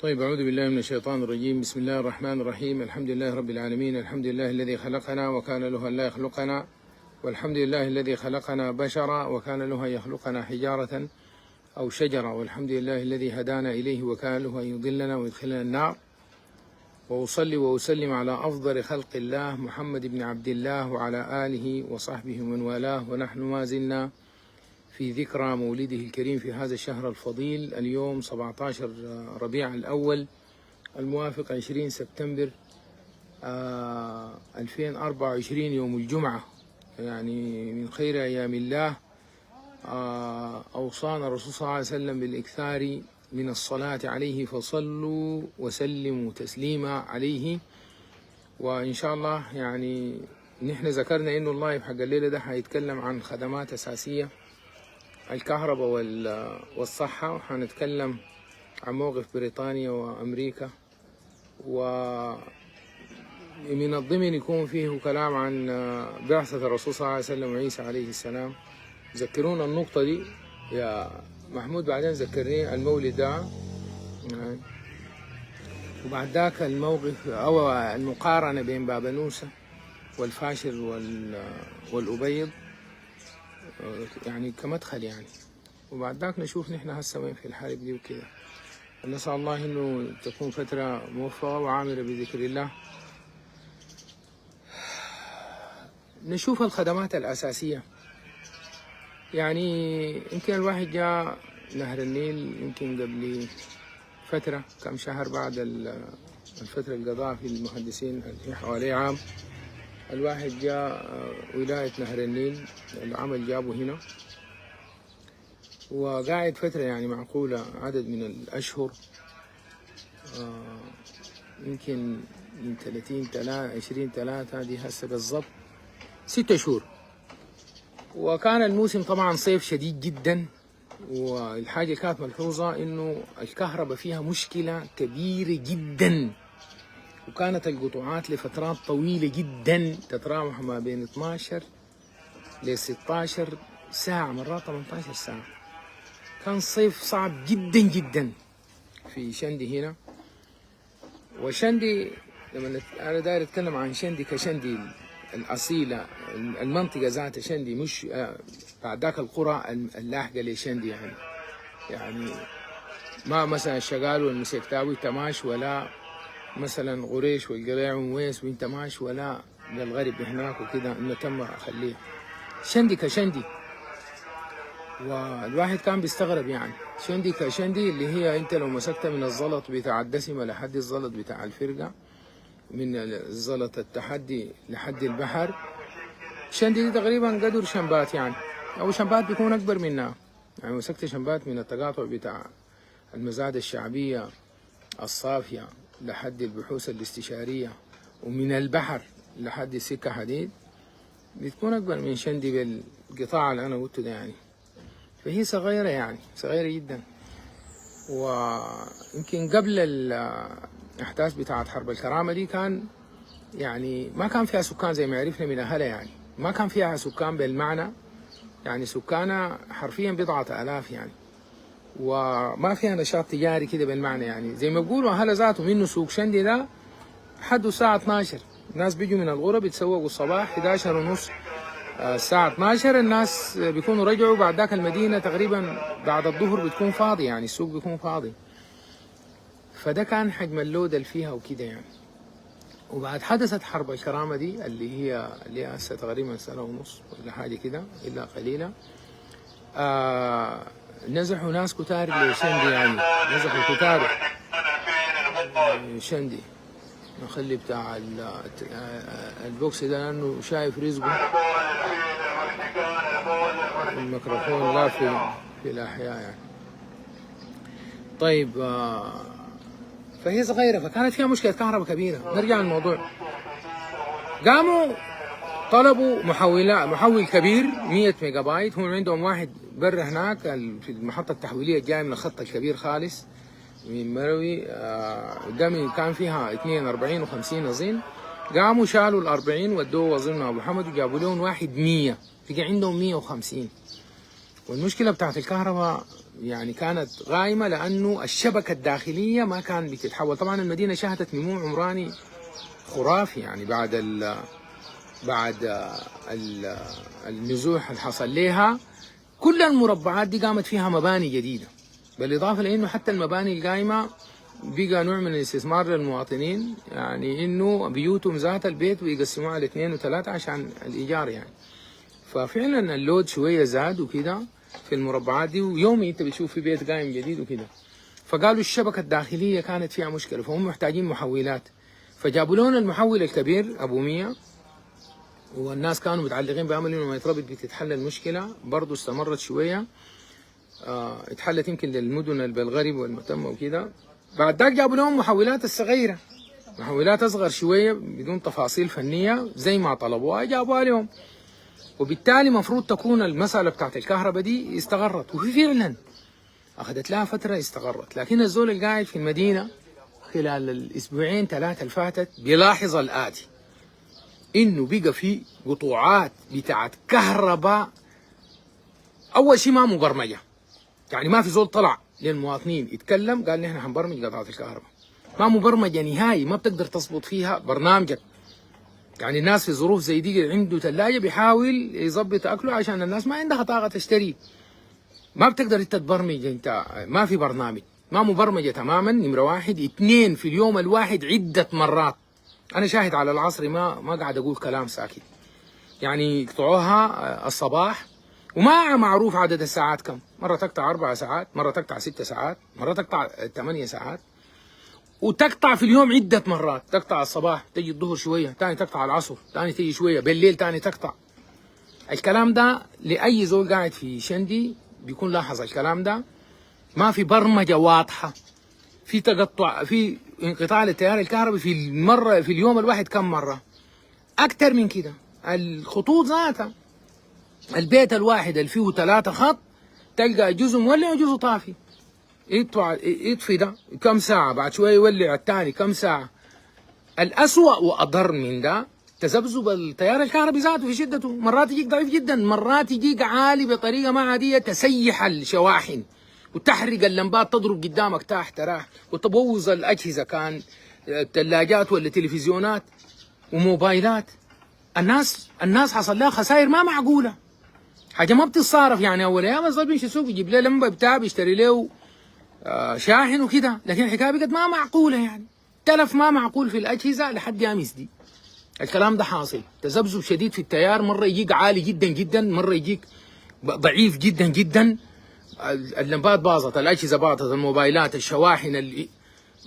طيب، أعوذ بالله من الشيطان الرجيم. بسم الله الرحمن الرحيم. الحمد لله رب العالمين. الحمد لله الذي خلقنا وكان له أن لا يخلقنا، والحمد لله الذي خلقنا بشرا وكان له أن يخلقنا حجارة أو شجرة، والحمد لله الذي هدانا إليه وكان له أن يضلنا ويدخلنا النار. وأصلي وأسلم على أفضل خلق الله محمد بن عبد الله وعلى آله وصحبه ومن والاه، ونحن ما زلنا في ذكرى مولده الكريم في هذا الشهر الفضيل. اليوم 17 ربيع الأول الموافق 20 سبتمبر 2024، يوم الجمعة، يعني من خير أيام الله. أوصانا الرسول صلى الله عليه وسلم بالإكثار من الصلاة عليه، فصلوا وسلموا تسليما عليه. وإن شاء الله يعني نحن ذكرنا إنه الله حق الليلة ده هيتكلم عن خدمات أساسية، الكهرباء والصحة، وحنتكلم عن موقف بريطانيا وأمريكا، ومن الضمن يكون فيه كلام عن بعثة الرسول صلى الله عليه وسلم وعيسى عليه السلام. ذكرونا النقطة دي يا محمود، بعدين ذكرني المولد ده، وبعد ذاك الموقف أو المقارنة بين بابنوسة والفاشر والأبيض، يعني كمدخل يعني. وبعد ذاك نشوف نحن هسه وين في الحرب دي وكده. نسأل الله إنه تكون فترة موفقة وعامرة بذكر الله. نشوف الخدمات الأساسية. يعني يمكن الواحد جاء نهر النيل يمكن قبل فترة كم شهر بعد الفترة اللي قضاها في المهندسين في حوالي عام. الواحد جاء ولاية نهر النيل، العمل جابه هنا، وقاعد فترة يعني معقولة عدد من الأشهر، يمكن من 20/3 دي هسه بالضبط 6 شهور. وكان الموسم طبعا صيف شديد جدا، والحاجة اللي كانت ملحوظة إنه الكهرباء فيها مشكلة كبيرة جدا، وكانت القطوعات لفترات طويلة جدا تتراوح ما بين 12 ل 16 ساعة، مرات 18 ساعة. كان صيف صعب جدا جدا في شندي هنا. وشندي لما أنا داير أتكلم عن شندي كشندي الأصيلة، المنطقة ذات شندي، مش بعد ذاك القرى اللاحقة لشندي، يعني ما مثلا الشغال والمسكتاوي تماش، ولا مثلا غريش والقريع ومويس وانت ماش، ولا للغرب هناك وكده، انه تم اخليه شندي كشندي. والواحد كان بيستغرب يعني شندي كشندي، اللي هي انت لو مسكتها من الزلط بتاع الدسمة لحد الزلط بتاع الفرقة، من الزلط التحدي لحد البحر، شندي دي تقريبا قدر شنبات يعني، او شنبات بيكون اكبر منها. يعني مسكت شنبات من التقاطع بتاع المزاد الشعبية الصافية لحد البحوث الاستشارية، ومن البحر لحد السكة حديد، بتكون أكبر من شندي بالقطاع اللي أنا قلته ده يعني. فهي صغيرة يعني، صغيرة جدا. ويمكن قبل الأحداث بتاعت حرب الكرامة دي كان يعني ما كان فيها سكان زي ما عرفنا من أهلها، يعني ما كان فيها سكان بالمعنى، يعني سكانها حرفيا 10,000 يعني، وما فيها نشاط تجاري كده بالمعنى. يعني زي ما بيقولوا أهل ذاته منه سوق شندي ده حده الساعة 12، الناس بيجوا من الغرب يتسوقوا الصباح 11:30، الساعة 12 الناس بيكونوا رجعوا. بعد ذاك المدينة تقريبا بعد الظهر بتكون فاضي، يعني السوق بيكون فاضي. فده كان حجم اللود اللي فيها وكده يعني. وبعد حدثت حرب الكرامة دي اللي هي هسه تقريبا 1.5 سنة ولا حاجة كده إلا قليلة، نزحوا ناس كتار لشندي، يعني نزحوا كتار شندي. نخلي بتاع البوكس ده لأنه شايف رزقه الميكروفون لا في الأحياء يعني. طيب، فهي صغيرة، فكانت فيها مشكلة كهرباء كبيرة. نرجع للموضوع. قاموا طلبوا محول كبير 100 ميجا بايت. هم عندهم واحد برا هناك في المحطة التحويلية الجاية من الخط الكبير خالص من مروي، قدامي كان فيها 42 و50 أظن. قاموا شالوا ال40 ودوه أظن أبو حمد، وجابوا لهم واحد 100، بقى عندهم 150. والمشكله بتاعت الكهرباء يعني كانت غايمه لانه الشبكه الداخليه ما كان بتتحول. طبعا المدينه شهدت نمو عمراني خرافي يعني بعد النزوح اللي حصل لها. كل المربعات دي قامت فيها مباني جديده، بالاضافه لانه حتى المباني القايمه بقى نوع من الاستثمار للمواطنين، يعني انه بيوتهم ذات البيت بيقسموها على 2 و3 عشان الايجار يعني. ففعلا اللود شويه زاد وكده في المربعات دي، ويومي انت بتشوف في بيت قايم جديد وكده. فقالوا الشبكه الداخليه كانت فيها مشكله، فهم محتاجين محولات، فجابوا لهم المحول الكبير ابو 100، والناس كانوا متعلقين بامل انه ما يتربط بتتحل المشكله. برضه استمرت شويه، اتحلت يمكن للمدن البلغرب والمتمه وكده. بعد ذاك جابوا لهم محولات الصغيره، محولات اصغر شويه بدون تفاصيل فنيه زي ما طلبوها جابوها لهم. وبالتالي مفروض تكون المساله بتاعت الكهرباء دي استقرت، وفي فعلا اخذت لها فتره استقرت. لكن الزول اللي قاعد في المدينه خلال الاسبوعين 3 اللي فاتت بيلاحظ الاتي: انه بقى في قطوعات بتاعت كهرباء اول شيء ما مبرمجه، يعني ما في زول طلع للمواطنين يتكلم قال نحن حنبرمج قطعات الكهرباء، ما مبرمجه نهائي، ما بتقدر تظبط فيها برنامجك. يعني الناس في ظروف زي دي عنده ثلاجه بيحاول يظبط اكله عشان الناس ما عندها طاقه تشتري، ما بتقدر انت تبرمج، انت ما في برنامج، ما مبرمجه تماما. نمره واحد. 2 في اليوم الواحد عده مرات، انا شاهد على العصر، ما قاعد اقول كلام ساكت، يعني يقطعوها الصباح وما معروف عدد الساعات كم، مرة تقطع 4 ساعات، مرة تقطع 6 ساعات، مرة تقطع 8 ساعات، وتقطع في اليوم عدة مرات. تقطع الصباح، تجي الظهر شوية، تاني تقطع العصر، تاني تجي شوية بالليل، تاني تقطع. الكلام ده لأي زول قاعد في شندي بيكون لاحظ الكلام ده. ما في برمجة واضحة، في تقطع، في انقطاع للتيار الكهربي في اليوم الواحد كم مرة. أكتر من كده الخطوط ذاتها، البيت الواحد اللي فيه 3 خط تلقى جزء مولع وجزء طافي، يطفي ده كم ساعة، بعد شوية يولع الثاني كم ساعة. الأسوأ وأضر من ده تذبذب التيار الكهربي ذاته في شدته، مرات يجيك ضعيف جدا، مرات يجيك عالي بطريقة ما عادية، تسيح الشواحن وتحرق اللمبات، تضرب قدامك تحت راح، وتبوظ الأجهزة، كان الثلاجات ولا تلفزيونات وموبايلات. الناس حصل لها خسائر ما معقولة، حاجه ما بتتصارف. يعني اول ايام الزول بيمشي السوق يجيب له لمبه بتاع بيشتري له شاحن وكده، لكن الحكايه بقت ما معقوله، يعني تلف ما معقول في الاجهزه لحد امس دي. الكلام ده حاصل، تذبذب شديد في التيار، مره يجيك عالي جدا جدا، مره يجيك ضعيف جدا جدا. اللمبات باظت، الاجهزه باظت، الموبايلات، الشواحن،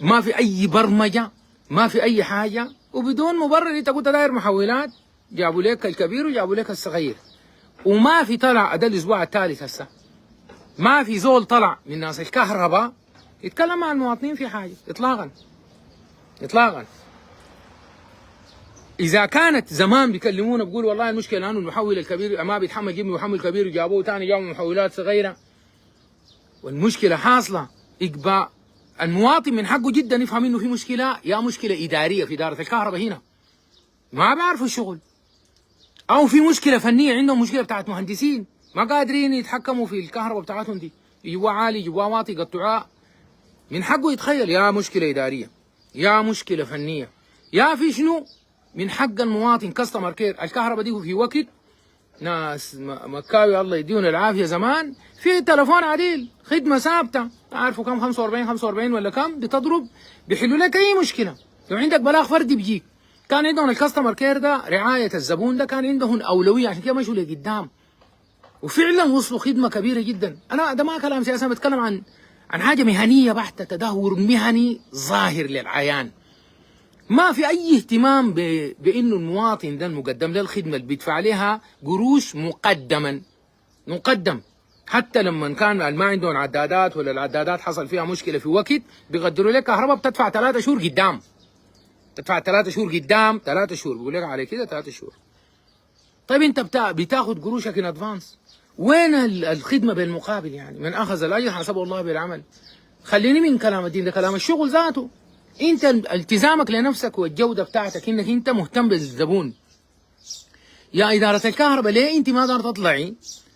ما في اي برمجه، ما في اي حاجه، وبدون مبرر. انت قلت داير محولات، جابوا لك الكبير وجابوا لك الصغير، وما في طلع. ده الاسبوع الثالث هسه ما في زول طلع من ناس الكهرباء يتكلم مع المواطنين في حاجه اطلاقا اطلاقا. اذا كانت زمان بيكلمونا بيقول والله المشكله انه المحول الكبير ما بيتحمل، جيب محول كبير وجابوه ثاني جابوا محولات صغيره، والمشكله حاصله. يبقى المواطن من حقه جدا يفهم انه في مشكله، يا مشكله اداريه في اداره الكهرباء هنا ما بيعرفوا الشغل، او في مشكله فنيه، عندهم مشكله بتاعت مهندسين ما قادرين يتحكموا في الكهرباء بتاعتهم دي، يجيبوها عالي يجيبوها واطي يقطعوها. من حقه يتخيل يا مشكله اداريه، يا مشكله فنيه، يا في شنو. من حق المواطن كاستمر كير. الكهرباء دي في وقت ناس مكاوي الله يديهم العافيه زمان في تلفون عديل خدمه ثابته، تعرفوا كم 45 ولا كم بتضرب بيحلوا لك اي مشكله. لو عندك بلاغ فردي بيجيك. كان عندهم الكاستمر كير ده، رعايه الزبون ده كان عندهم اولويه، عشان كده مشوا لقدام وفعلا وصلوا خدمه كبيره جدا. انا ده ما كلام سياسي، انا بتكلم عن حاجه مهنيه بحته، تدهور مهني ظاهر للعيان. ما في اي اهتمام بانه المواطن ده المقدم له الخدمه اللي بيدفع عليها قروش مقدم. حتى لما كان ما عندهم عدادات ولا العدادات حصل فيها مشكله في وقت بيقدروا لك كهرباء بتدفع 3 شهور قدام، تدفع 3 شهور قدام، 3 شهور بيقول لك على كده 3 شهور. طيب انت بتاخد قروشك ان ادفانس، وين الخدمه بالمقابل؟ يعني من اخذ الاجر حسبه الله بالعمل. خليني من كلام الدين، ده كلام الشغل ذاته. انت التزامك لنفسك والجوده بتاعتك انك انت مهتم بالزبون. يا اداره الكهرباء ليه انت ما دار تطلعي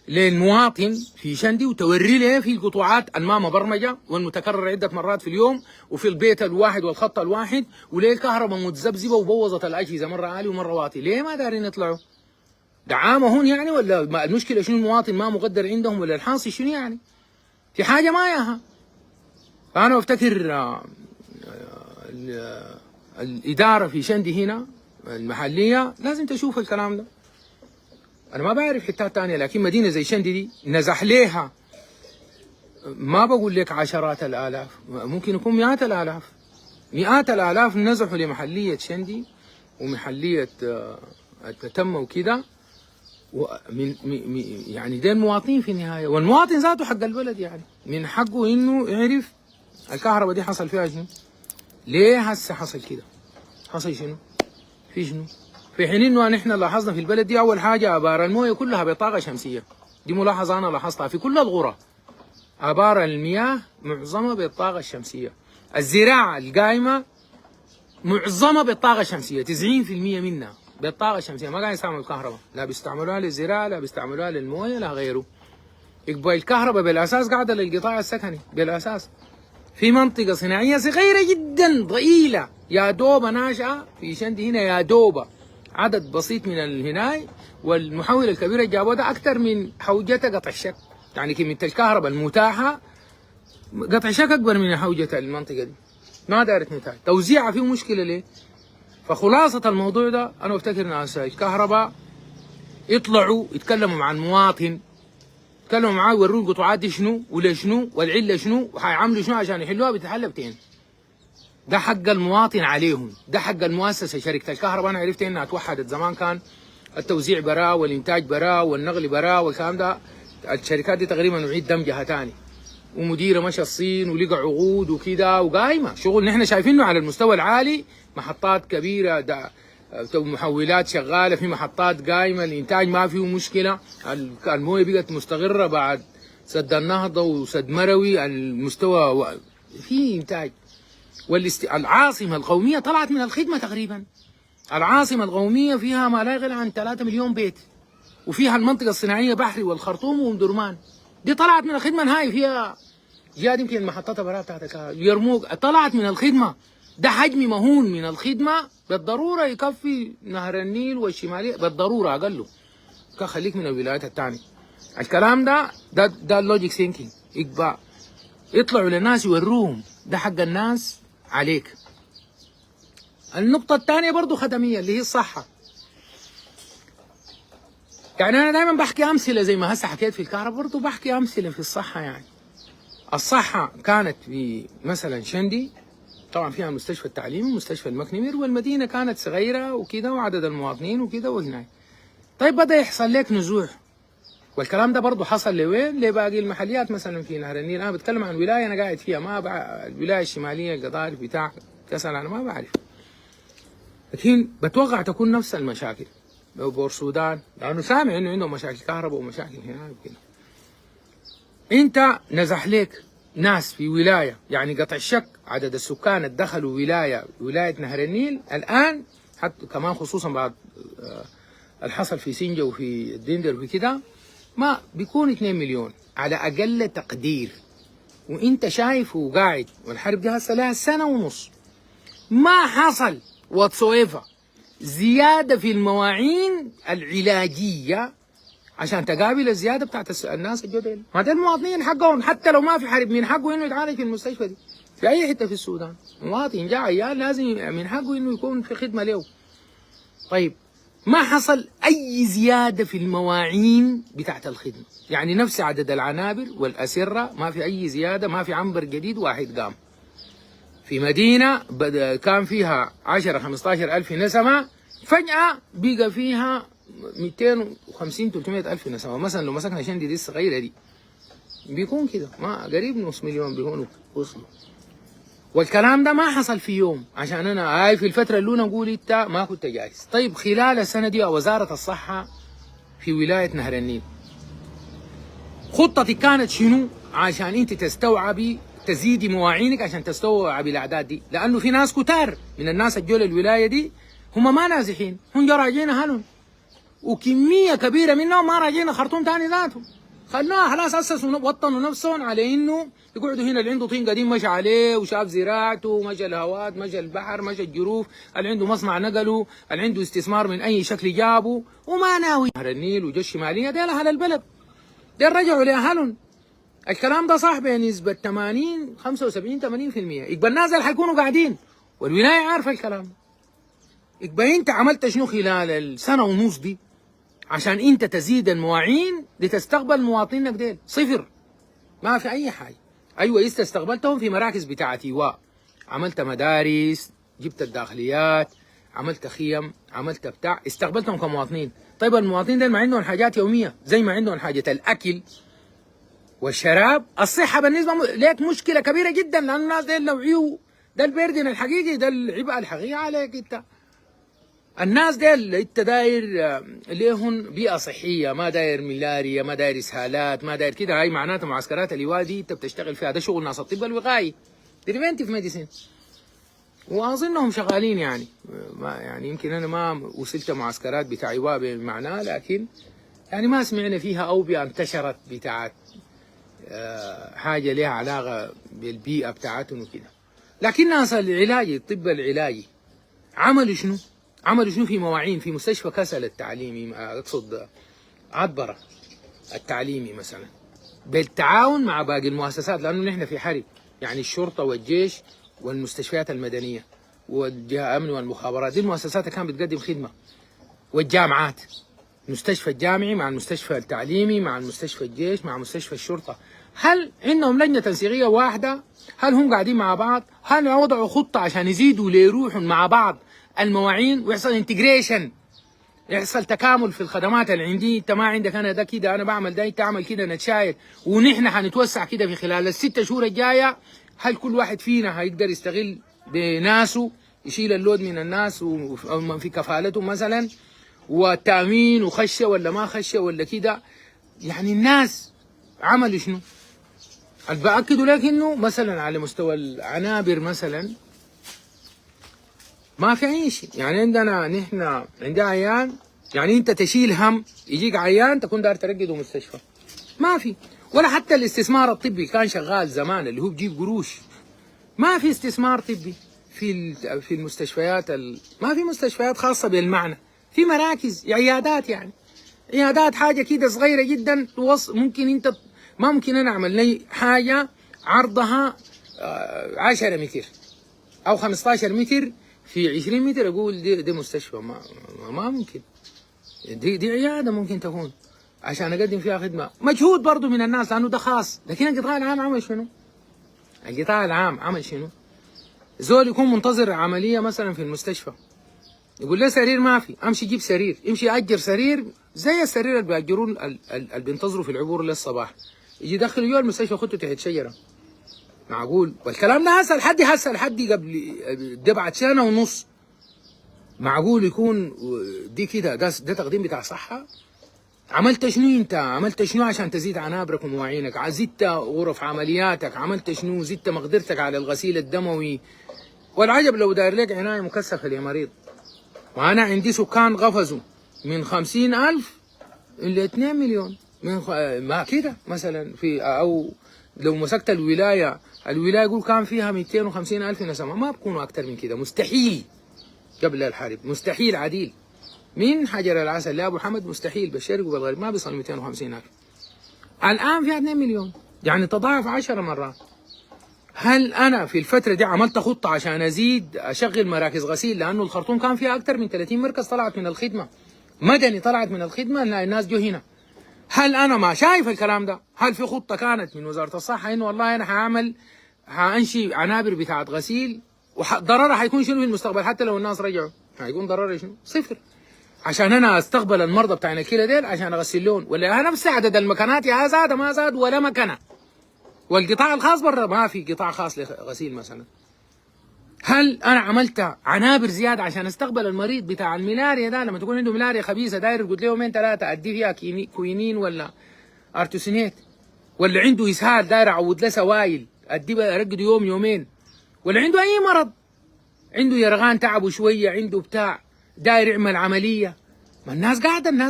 للمواطن في شندي وتوري له في القطوعات الما مبرمجه والمتكرر عده مرات في اليوم وفي البيت الواحد والخط الواحد وليه الكهرباء متذبذبه وبوظت الاجهزه مره عالي ومره واطي. ليه ما دارين يطلعوا؟ دعامه هون يعني ولا المشكله شنو؟ المواطن ما مقدر عندهم ولا الحاصل شنو يعني؟ في حاجه ما ياها. فانا بفتكر الاداره في شندي هنا المحليه لازم تشوف الكلام ده. انا ما بعرف حتات ثانيه، لكن مدينه زي شندي دي نزح ليها ما بقول لك عشرات الالاف، ممكن يكون مئات الالاف، مئات الالاف نزحوا لمحليه شندي ومحليه التتمه وكده. يعني ده المواطنين في النهايه، والمواطن ذاته حق البلد يعني من حقه انه يعرف الكهرباء دي حصل فيها شنو؟ ليه هسه حصل كده؟ حصل شنو؟ في شنو؟ في حين انه نحن لاحظنا في البلد دي اول حاجه ابار المويه كلها بطاقه شمسيه، دي ملاحظه انا لاحظتها في كل القرى. ابار المياه معظمها بالطاقه الشمسيه، الزراعه القائمه معظمها بالطاقه الشمسيه، 90% منها بالطاقه الشمسيه، ما قاعد يستعملوا الكهرباء، لا بيستعملوها للزراعه لا بيستعملوها للمويه لا غيره. يبقى الكهرباء بالاساس قاعده للقطاع السكني بالاساس. في منطقه صناعيه صغيره جدا ضئيله يا دوبه ناشئه في شندي هنا، يا دوبه عدد بسيط من الهناي، والمحول الكبير اللي جابوه ده اكثر من حوجه قطع الشك، يعني كميه الكهرباء المتاحه قطع شك اكبر من حوجه المنطقه دي. ما دارت نتاج، توزيعها فيه مشكله ليه؟ فخلاصه الموضوع ده انا بفتكر ناس الكهرباء يطلعوا يتكلموا مع المواطن، يتكلموا معاه يوروه القطوعات دي شنو ولشنو والعله شنو وحيعملوا شنو عشان يحلوها بتتحل بتين. ده حق المواطن عليهم، ده حق المؤسسه. شركه الكهرباء انا عرفت انها توحدت، زمان كان التوزيع براه والانتاج براه والنقل براه والكلام ده، الشركات دي تقريبا نعيد دمجها ثاني، ومديره مشى الصين ولقى عقود وكده وقايمه شغل نحن شايفينه على المستوى العالي، محطات كبيره ده محولات شغاله، في محطات قايمه، الانتاج ما فيه مشكله، المويه بقت مستقره بعد سد النهضه وسد مروي، المستوى في انتاج. العاصمه القوميه طلعت من الخدمه تقريبا، العاصمه القوميه فيها ما لا يقل عن 3 مليون بيت، وفيها المنطقه الصناعيه بحري والخرطوم وام درمان، دي طلعت من الخدمه نهائي، فيها جهاد يمكن المحطات براها بتاعت يرموك طلعت من الخدمه. ده حجم مهول من الخدمه بالضروره يكفي نهر النيل والشماليه بالضروره اقله، خليك من الولايات الثانيه. الكلام ده اللوجيك ثينكينج، يبقى يطلعوا للناس يوروهم ده حق الناس عليك. النقطه الثانيه برضه خدميه اللي هي الصحه. يعني انا دائما بحكي امثله زي ما هسه حكيت في الكهرباء، برضه بحكي امثله في الصحه. يعني الصحه كانت في مثلا شندي طبعا فيها المستشفى التعليمي ومستشفى المكنمير، والمدينه كانت صغيره وكده وعدد المواطنين وكده وهناك. طيب بدا يحصل لك نزوح، والكلام ده برضه حصل لوين؟ لباقي المحليات مثلا في نهر النيل. انا بتكلم عن ولايه انا قاعد فيها، ما الولايه الشماليه القضارف بتاع كسل انا ما بعرف، لكن بتوقع تكون نفس المشاكل بور السودان، لانه سامع انه عندهم مشاكل كهرباء ومشاكل هنا وكده. انت نزح لك ناس في ولايه، يعني قطع الشك عدد السكان اللي دخلوا ولايه نهر النيل الان، حتى كمان خصوصا بعد الحصل في سنجة وفي الدندر وفي كده، ما بيكون 2 مليون على اقل تقدير. وانت شايف وقاعد، والحرب دي هسه لها سنه ونص ما حصل whatsoever زياده في المواعين العلاجيه عشان تقابل الزياده بتاعت الناس الجدد. ما ده المواطنين حقهم، حتى لو ما في حرب من حقه انه يتعالج في المستشفى دي في اي حته في السودان. مواطن جاء عيال لازم من حقه انه يكون في خدمه له. طيب ما حصل اي زياده في المواعين بتاعت الخدمه، يعني نفس عدد العنابر والاسره ما في اي زياده، ما في عنبر جديد واحد قام. في مدينه كان فيها 10-15 الف نسمه، فجاه بقى فيها 250-300 الف نسمه. مثلا لو مسكنا شندي دي الصغيره دي بيكون كده ما قريب نص مليون بيكونوا وصلوا. والكلام ده ما حصل في يوم، عشان انا هاي في الفتره اللي نقول انت ما كنت جاهز. طيب خلال السنه دي وزاره الصحه في ولايه نهر النيل خطتك كانت شنو عشان انت تستوعبي تزيدي مواعينك عشان تستوعبي الاعداد دي؟ لانه في ناس كتار من الناس الجول الولايه دي هم ما نازحين، هم جا راجعين اهلهم، وكميه كبيره منهم ما راجعين خرطوم ثاني ذاتهم. خلوها خلاص اسسوا وطنوا نفسهم على انه يقعدوا هنا. اللي عنده طين قديم مشى عليه وشاف زراعته، مشى الهواد، مشى البحر، مشى الجروف، اللي عنده مصنع نقله، اللي عنده استثمار من اي شكل جابه، وما ناوي نهر النيل وجا الشماليه. ديل اهل البلد، ديل رجعوا لاهلهم. الكلام ده صح بنسبه 80 75 80%. يبقى الناس اللي حيكونوا قاعدين والولايه عارفه الكلام. يبقى انت عملت شنو خلال السنه ونص دي عشان انت تزيد المواعين لتستقبل مواطنينك ديل؟ صفر، ما في اي حاجه. ايوه استقبلتهم في مراكز بتاعت ايواء، عملت مدارس، جبت الداخليات، عملت خيم، عملت بتاع، استقبلتهم كمواطنين. طيب المواطنين ديل ما عندهم حاجات يوميه زي ما عندهم حاجه الاكل والشراب. الصحه بالنسبه لك مشكله كبيره جدا، لان الناس ديل لو عيوا ده البردن الحقيقي، ده العبء الحقيقي عليك انت. الناس ديل انت داير ليهم بيئه صحيه، ما داير ملاريا، ما داير اسهالات، ما داير كده. هاي معناتها معسكرات اللواء دي انت بتشتغل فيها، ده شغل ناس الطب الوقائي، بريفنتيف ميديسين، واظنهم شغالين يعني. ما يعني يمكن انا ما وصلت معسكرات بتاع لواء بمعناه، لكن يعني ما سمعنا فيها اوبئه انتشرت بتاعت حاجه لها علاقه بالبيئه بتاعتهم وكده. لكن ناس العلاجي، الطب العلاجي عملوا شنو؟ عملوا شنو في مواعين؟ في مستشفى كسل التعليمي، اقصد عطبره التعليمي مثلا، بالتعاون مع باقي المؤسسات، لانه نحن في حرب، يعني الشرطه والجيش والمستشفيات المدنيه والجهه الامن والمخابرات، دي المؤسسات اللي كانت بتقدم خدمه، والجامعات، المستشفى الجامعي مع المستشفى التعليمي مع المستشفى الجيش مع مستشفى الشرطه. هل عندهم لجنه تنسيقيه واحده؟ هل هم قاعدين مع بعض؟ هل وضعوا خطه عشان يزيدوا ليروحوا مع بعض المواعين ويحصل انتجريشن، يحصل تكامل في الخدمات اللي عندي؟ انت ما عندك انا ده كده، انا بعمل ده، انت تعمل كده، نتشاير ونحن حنتوسع كده في خلال ال6 شهور الجايه. هل كل واحد فينا هيقدر يستغل بناسه، يشيل اللود من الناس ومن في كفالته مثلا، والتامين وخشه ولا ما خشه ولا كده؟ يعني الناس عملوا شنو؟ باكدوا لك انه مثلا على مستوى العنابر مثلا ما في اي شيء. يعني عندنا نحن عندنا عيان، يعني انت تشيل هم يجيك عيان تكون داير ترقده مستشفى، ما في. ولا حتى الاستثمار الطبي كان شغال زمان اللي هو بجيب قروش، ما في استثمار طبي في المستشفيات ما في مستشفيات خاصه بالمعنى، في مراكز عيادات، يعني عيادات حاجه كده صغيره جدا ممكن انت ما ممكن انا اعمل لي حاجه عرضها 10 متر او 15 متر في 20 متر اقول دي مستشفى، ما ممكن. دي عياده ممكن تكون عشان اقدم فيها خدمه، مجهود برضه من الناس لانه ده خاص. لكن القطاع العام عمل شنو؟ القطاع العام عمل شنو؟ زول يكون منتظر عمليه مثلا في المستشفى، يقول له سرير ما في، امشي جيب سرير، امشي اجر سرير زي السرير اللي بيأجرون اللي بينتظروا في العبور للصباح، يجي يدخلوا جوا المستشفى خدته تحت شجره. معقول؟ والكلام ده هسه لحد قبل ده بعد سنه ونص. معقول يكون دي كده ده تقديم بتاع صحه؟ عملت شنو انت؟ عملت شنو عشان تزيد عنابرك ومواعينك؟ زدت غرف عملياتك؟ عملت شنو؟ زدت مقدرتك على الغسيل الدموي؟ والعجب لو داير لك عنايه مكثفه لمريض. وانا عندي سكان قفزوا من 50,000 إلى 2 مليون ما كده مثلا. في او لو مسكت الولايه يقول كان فيها 250,000 نسمه، ما بكونوا اكثر من كده، مستحيل قبل الحرب، مستحيل عديل من حجر العسل لابو حمد، مستحيل بالشرق وبالغرب ما بيصل 250,000. الان فيها 2 مليون، يعني تضاعف 10 مرات. هل انا في الفتره دي عملت خطه عشان ازيد اشغل مراكز غسيل؟ لانه الخرطوم كان فيها اكثر من 30 مركز طلعت من الخدمه، مدني طلعت من الخدمه، الناس جو هنا. هل انا ما شايف الكلام ده؟ هل في خطه كانت من وزاره الصحه انه والله انا حانشي عنابر بتاعت غسيل وضررها حيكون شنو في المستقبل؟ حتى لو الناس رجعوا هيكون ضررها شنو؟ صفر. عشان انا استقبل المرضى بتاعنا الكلى ديل عشان اغسل لهم، ولا نفس عدد المكانات يا زاد ما زاد ولا مكنه. والقطاع الخاص برا ما في قطاع خاص لغسيل مثلا. هل انا عملت عنابر زياده عشان استقبل المريض بتاع الملاريا ده؟ لما تكون عنده ملاريا خبيثه داير قلت له يومين ثلاثه ادي فيها كوينين ولا ارتوسينيت، ولا عنده اسهال داير اعود له سوائل ادي ارقده يوم يومين، ولا عنده اي مرض، عنده يرغان تعبه شويه، عنده بتاع داير يعمل عمليه. ما الناس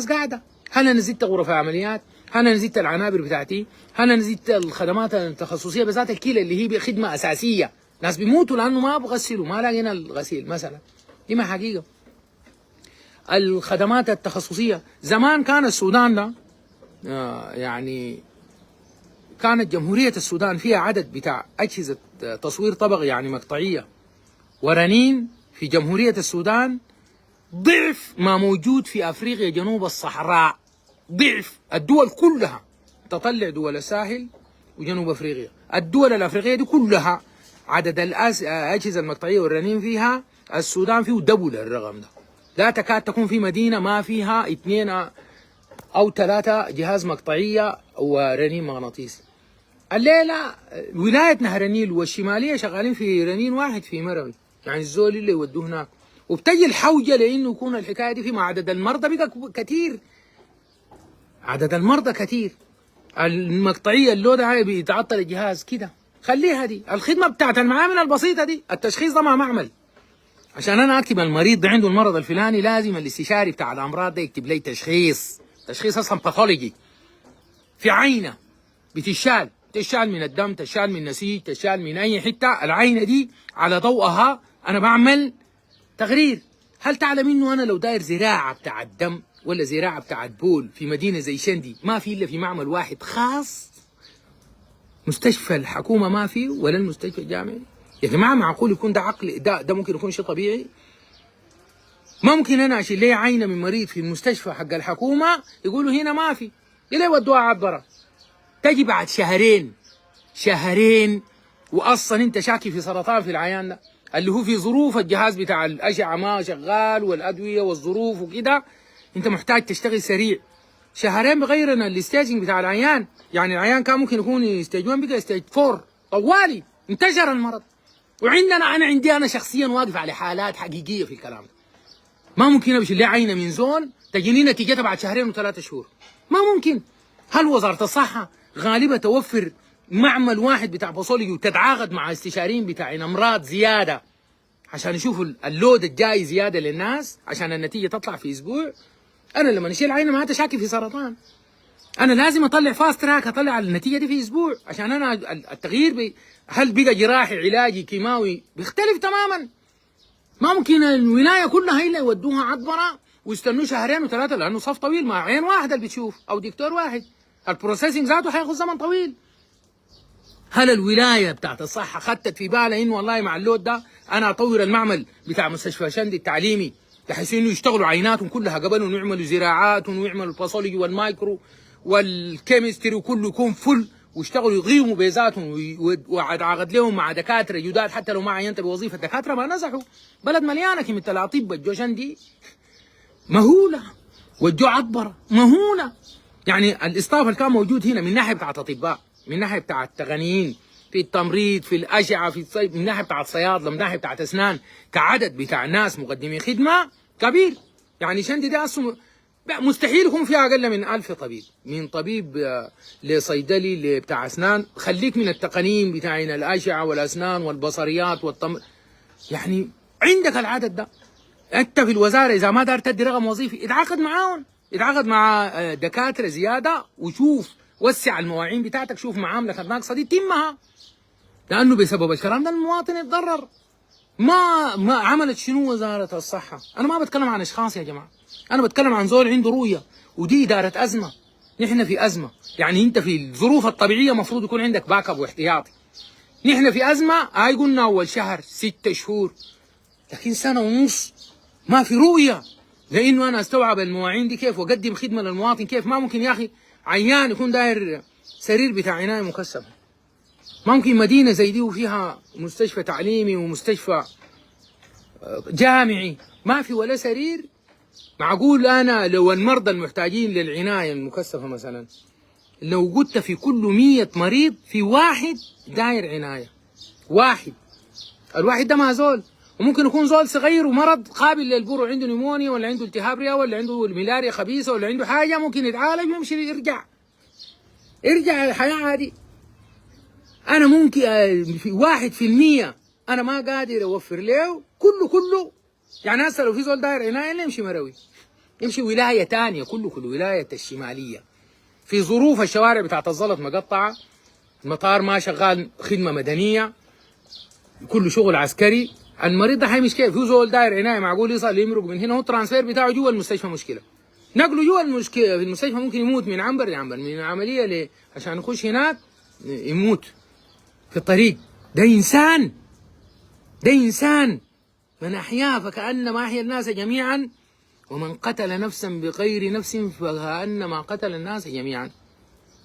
قاعده. هل انا زدت غرف عمليات؟ انا نزيدت العنابر بتاعتي، انا نزيدت الخدمات التخصصيه بذات الكلى اللي هي خدمه اساسيه، ناس بيموتوا لانه ما بغسلوا، ما لاقينا الغسيل مثلا، دي ما حقيقه. الخدمات التخصصيه زمان كان السودان ده يعني كانت جمهوريه السودان فيها عدد بتاع اجهزه تصوير طبقي يعني مقطعيه ورنين في جمهوريه السودان ضعف ما موجود في افريقيا جنوب الصحراء، ضعف. الدول كلها تطلع دول الساحل وجنوب افريقيا، الدول الافريقيه دي كلها عدد الاجهزه المقطعيه والرنين فيها السودان فيه دبل الرقم ده. لا تكاد تكون في مدينه ما فيها 2 أو 3 جهاز مقطعيه ورنين مغناطيسي. الليله ولايه نهر النيل والشماليه شغالين في رنين واحد في مروي، يعني الزول اللي يودوه هناك، وبتجي الحوجه لانه يكون الحكايه دي في مع عدد المرضى بقى كثير، عدد المرضى كثير، المقطعيه اللودة بيتعطل الجهاز كده. خليها دي الخدمه بتاعت المعامل البسيطه دي، التشخيص ده ما معمل. عشان انا اكتب المريض ده عنده المرض الفلاني لازم الاستشاري بتاع الامراض ده يكتب لي تشخيص اصلا باثولوجي في عينه بتشال، تشال من الدم، تشال من النسيج، تشال من اي حته، العينه دي على ضوءها انا بعمل تقرير. هل تعلم انه انا لو داير زراعه بتاع الدم ولا زراعه بتاع البول في مدينه زي شندي ما في الا في معمل واحد خاص؟ مستشفى الحكومه ما في ولا المستشفى الجامعي؟ يا جماعه معقول يكون ده عقل؟ ده ممكن يكون شيء طبيعي؟ ما ممكن انا اشيل لي عينه من مريض في المستشفى حق الحكومه يقولوا هنا ما في، يلا ودوها عبره، تجي بعد شهرين واصلا انت شاكي في سرطان في العيان ده اللي هو في ظروف الجهاز بتاع الاشعه ما شغال والادويه والظروف وكده، انت محتاج تشتغل سريع. شهرين بغيرنا الستيجنج بتاع العيان، يعني العيان كان ممكن يكون ستيج 1 بقى ستيج 4 طوالي، انتشر المرض. وعندنا انا شخصيا واقف على حالات حقيقيه في الكلام ده. ما ممكن امشي لي عينه من زون تجيني نتيجتها بعد 2 و3 شهور، ما ممكن. هل وزاره الصحه غالبا توفر معمل واحد بتاع باثولوجي وتتعاقد مع استشاريين بتاع امراض زياده عشان يشوفوا اللود الجاي زياده للناس عشان النتيجه تطلع في اسبوع؟ انا لما اشيل عينه ما شاكي في سرطان، انا لازم اطلع فاست تراك، اطلع النتيجه دي في اسبوع عشان انا التغيير هل بقى جراحي علاجي كيماوي بيختلف تماما. ما ممكن الولايه كلها هي اللي يودوها عطبره ويستنوا 2 و3 لانه صف طويل مع عين واحده اللي بتشوف او دكتور واحد، البروسيسنج ذاته حياخذ زمن طويل. هل الولايه بتاعت الصحه خدت في بالها انه والله مع اللود ده انا اطور المعمل بتاع مستشفى شندي التعليمي بحيث انه يشتغلوا عيناتهم كلها قبل ويعملوا زراعاتهم ويعملوا الباثولوجي والمايكرو والكيمستري وكله يكون فل ويشتغلوا يغيموا بيزاتهم وعقد لهم مع دكاتره جداد حتى لو ما عينت بوظيفه دكاتره ما نزحوا. بلد مليانه كميه الاطباء جو شندي مهوله وجو عطبره مهوله. يعني الاصطاف اللي كان موجود هنا من ناحيه بتاعت اطباء، من ناحيه بتاعت تقنيين في التمريض في الاشعه في الصيد، من ناحيه بتاعت صيادله، من ناحيه بتاعت اسنان، كعدد بتاع ناس مقدمين خدمه كبير. يعني شندي ده اصلا مستحيل يكون فيها اقل من 1000 طبيب، من طبيب لصيدلي لبتاع اسنان، خليك من التقنيين بتاعين الاشعه والاسنان والبصريات يعني عندك العدد ده. انت في الوزاره اذا ما دار تدي رقم وظيفي اتعاقد معاهم، اتعاقد مع دكاتره زياده وشوف وسع المواعين بتاعتك، شوف معاملك الناقصه دي تمها، لانه بسبب الكلام ده المواطن يتضرر. ما عملت شنو وزاره الصحه؟ انا ما بتكلم عن اشخاص يا جماعه، انا بتكلم عن زول عنده رؤيه، ودي اداره ازمه. نحن في ازمه، يعني انت في الظروف الطبيعيه المفروض يكون عندك باك اب واحتياطي. نحن في ازمه، هاي قلنا اول شهر 6 شهور، لكن 1.5 سنة ما في رؤيه لانه انا استوعب المواعين دي كيف واقدم خدمه للمواطن كيف. ما ممكن يا اخي عيان يكون داير سرير بتاع عنايه مكثفه، ما ممكن مدينه زي دي وفيها مستشفى تعليمي ومستشفى جامعي ما في ولا سرير. معقول انا لو المرضى المحتاجين للعنايه المكثفه مثلا لو قلت في كل 100 مريض في واحد داير عنايه، واحد، الواحد ده ما زول، وممكن يكون زول صغير ومرض قابل للبرو، عنده نيمونيا ولا عنده التهاب رئوي ولا عنده الملاريا خبيثه ولا عنده حاجه ممكن يتعالج ويمشي يرجع الحياه عادي. انا ممكن في 1% انا ما قادر اوفر له كله. يعني هسه لو في زول داير عنايه يمشي مروي، يمشي ولايه ثانيه، كله ولايه الشماليه في ظروف الشوارع بتاعت الزلط مقطعة، المطار ما شغال خدمة مدنية، كله شغل عسكري. المريض ده حيمشي كيف؟ في زول داير عناية معقول يصل يمرق من هنا، هو الترانسفير بتاعه جوا المستشفى مشكلة، نقله جوا المشكلة في المستشفى ممكن يموت من عنبر لعنبر، من عملية عشان يخش هناك يموت في الطريق. ده إنسان، ده إنسان. من أحياه فكأنما أحيا الناس جميعا، ومن قتل نفسا بغير نفس فكأنما قتل الناس جميعا.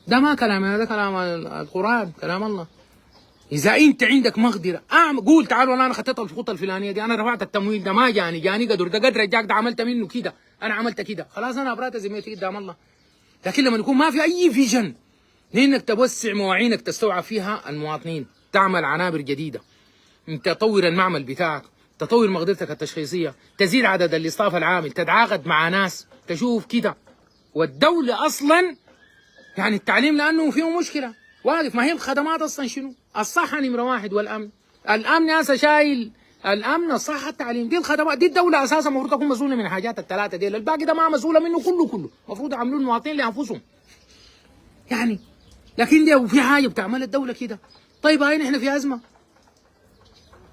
ده ما كلام، هذا كلام القرآن، كلام الله. إذا أنت عندك مقدرة قول تعالوا أنا خطيت الخطة الفلانية دي، أنا رفعت التمويل ده، ما جاني قدر، ده قدر جاك، ده عملت منه كده، أنا عملت كده، خلاص أنا أبرأت ذمتي قدام الله. لكن لما يكون ما في أي فيجن لأنك توسع مواعينك تستوعب فيها المواطنين، تعمل عنابر جديدة، أنت تطور المعمل بتاعك، تطور مقدرتك التشخيصية، تزيد عدد الاصطاف العامل، تتعاقد مع ناس، تشوف كده. والدولة أصلا يعني التعليم لأنه فيه مشكلة واقف، ما هي الخدمات أصلا شنو؟ الصحة نمرة واحد، والأمن. الأمن هسه شايل الأمن، الصحة، التعليم، دي الخدمات. دي الدولة أساسا المفروض تكون مسؤولة من الحاجات الثلاثة دي، الباقي ده ما مسؤولة منه كله المفروض يعملوه المواطنين لأنفسهم يعني. لكن دي في حاجة بتعمل الدولة كده. طيب هاي نحن في أزمة،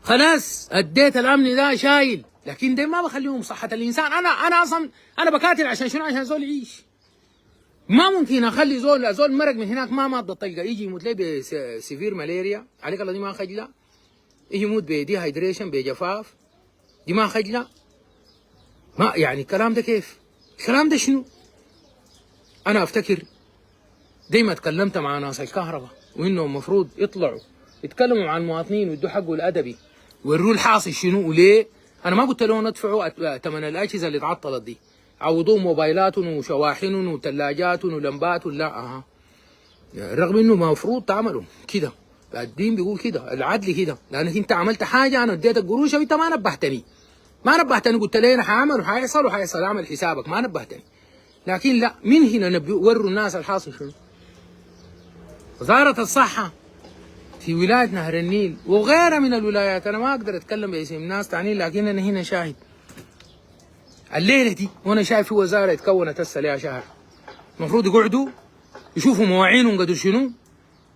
خلاص اديت الأمن ده شايل، لكن ده ما بخليهم صحة الإنسان. أنا أصلا أنا بكاتل عشان شنو؟ عشان زول يعيش. ما ممكن اخلي زول مرق من هناك ما مات بالطلقه يجي يموت لي بسيفير مالاريا، عليك الله، دي ما خجله. يجي يموت بدي هيدريشن، بجفاف، دي ما خجله. ما يعني الكلام ده كيف؟ الكلام ده شنو؟ انا افتكر دايما تكلمت مع ناس الكهرباء وانهم المفروض يطلعوا يتكلموا مع المواطنين ويدوا حقه الادبي ويروه الحاصل شنو وليه. انا ما قلت لهم ادفعوا ثمن الاجهزه اللي اتعطلت دي، عوضوهم موبايلاتهم وشواحنهم وثلاجاتهم ولمباتهم، لا رغم انه المفروض تعملوا كده. الدين بيقول كده، العدل كده، لانك انت عملت حاجه انا اديتك قروش وانت ما نبهتني، قلت لي انا حاعمل وحيحصل اعمل حسابك، ما نبهتني. لكن لا، من هنا وروا الناس الحاصل شنو. وزاره الصحه في ولايه نهر النيل وغيرها من الولايات، انا ما اقدر اتكلم باسم ناس تانيين، لكن انا هنا شاهد الليله دي وانا شايف في وزاره اتكونت هسه لها شهر، المفروض يقعدوا يشوفوا مواعينهم قدر شنو،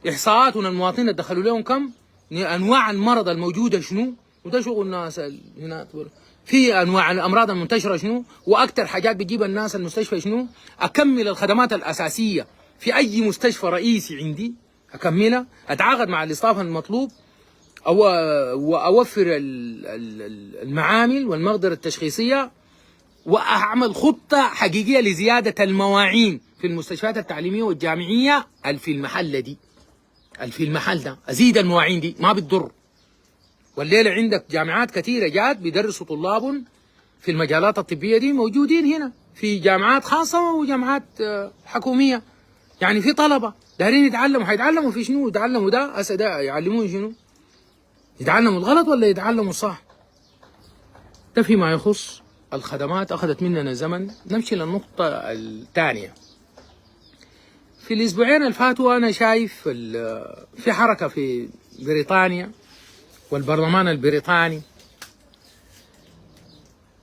احصاءاتهم المواطنين اللي دخلوا لهم كم، انواع المرض الموجوده شنو، وده شغل الناس هناك. في انواع الامراض المنتشره شنو، واكثر حاجات بتجيب الناس المستشفى شنو، اكمل الخدمات الاساسيه في اي مستشفى رئيسي عندي، اكملها، اتعاقد مع الاصطاف المطلوب، او اوفر المعامل والمقدره التشخيصيه، واعمل خطه حقيقيه لزياده المواعين في المستشفيات التعليميه والجامعيه في المحل دي، في المحل ده ازيد المواعين دي ما بتضر. والليله عندك جامعات كثيره جات بيدرسوا طلاب في المجالات الطبيه دي موجودين هنا، في جامعات خاصه وجامعات حكوميه، يعني في طلبه دايرين يتعلموا، حيتعلموا في شنو؟ يتعلموا ده هسه، ده يعلمون شنو؟ يتعلموا الغلط ولا يتعلموا الصح؟ ده فيما يخص الخدمات. أخذت مننا زمن. نمشي للنقطة الثانية. في الأسبوعين اللي فاتوا أنا شايف في حركة في بريطانيا والبرلمان البريطاني،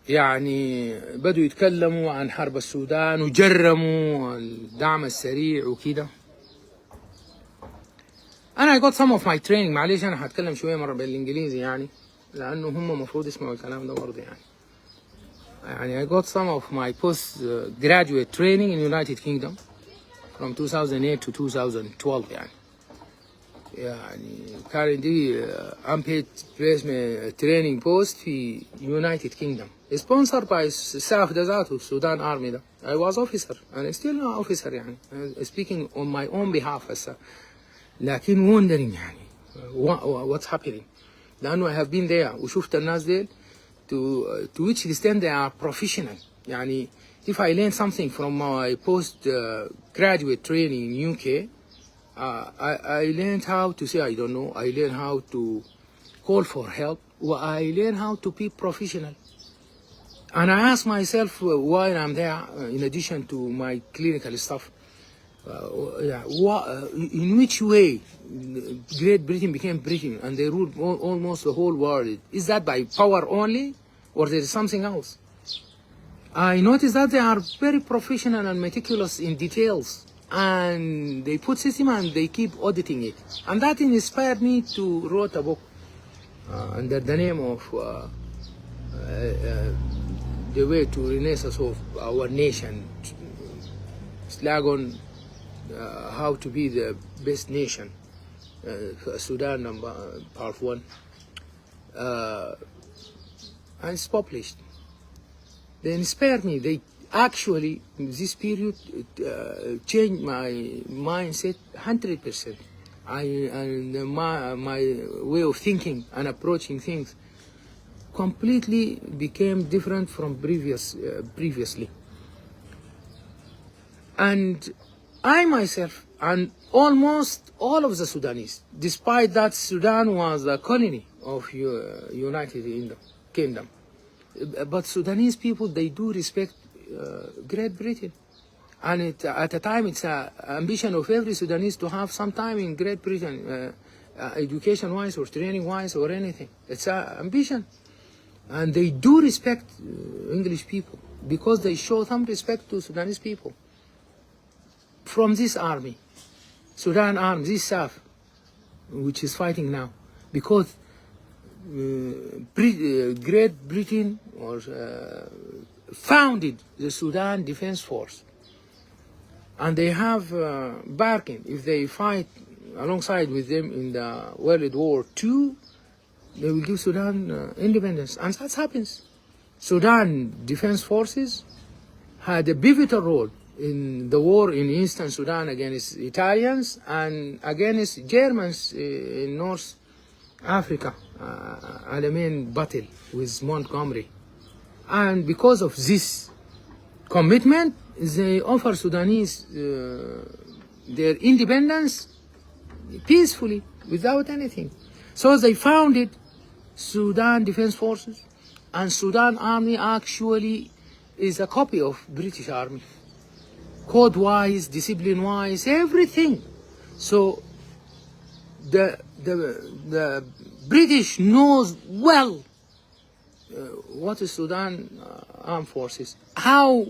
يعني بدوا يتكلموا عن حرب السودان وجرموا الدعم السريع وكده. أنا I got some of my training، معلش أنا هتكلم شوية مرة بالإنجليزي يعني، لأنه هم المفروض يسمعوا الكلام ده برضه يعني. I got some of my postgraduate training in United Kingdom from 2008 to 2012 يعني كان دي unpaid placement training post في United Kingdom sponsored by staff ذاته السودان Army ده. I was officer and still an officer يعني speaking on my own behalf هسه، لكن wondering يعني what's happening، لأنه I have been there وشفت الناس ديل to which extent they are professional. يعني if I learn something from my postgraduate training in UK, I learned how to say I don't know, I learned how to call for help, I learned how to be professional. And I ask myself while I'm there, in addition to my clinical stuff, in which way Great Britain became Britain and they ruled almost the whole world? Is that by power only, or there is something else? I noticed that they are very professional and meticulous in details and they put system and they keep auditing it. And that inspired me to write a book under the name of The Way to Renaissance of Our Nation, slogan how to be the best nation, Sudan part 1, and it's published. They inspired me. They actually, in this period, changed my mindset 100%. And my way of thinking and approaching things completely became different from previously. And I myself and almost all of the Sudanese, despite that Sudan was a colony of United Kingdom, but Sudanese people, they do respect Great Britain. And at a time, it's an ambition of every Sudanese to have some time in Great Britain, education-wise or training-wise or anything. It's an ambition. And they do respect English people because they show some respect to Sudanese people. From this army, Sudan Army, this SAF, which is fighting now, because Great Britain founded the Sudan Defense Force. And they have bargain. If they fight alongside with them in the World War II, they will give Sudan independence. And that happens. Sudan Defense Forces had a pivotal role in the war in Eastern Sudan against Italians and against Germans in North Africa, Alamein battle with Montgomery. And because of this commitment, they offer Sudanese their independence peacefully, without anything. So they founded Sudan Defense Forces, and Sudan Army actually is a copy of British Army. Code-wise, discipline-wise, everything. So the British knows well what is Sudan Armed Forces, how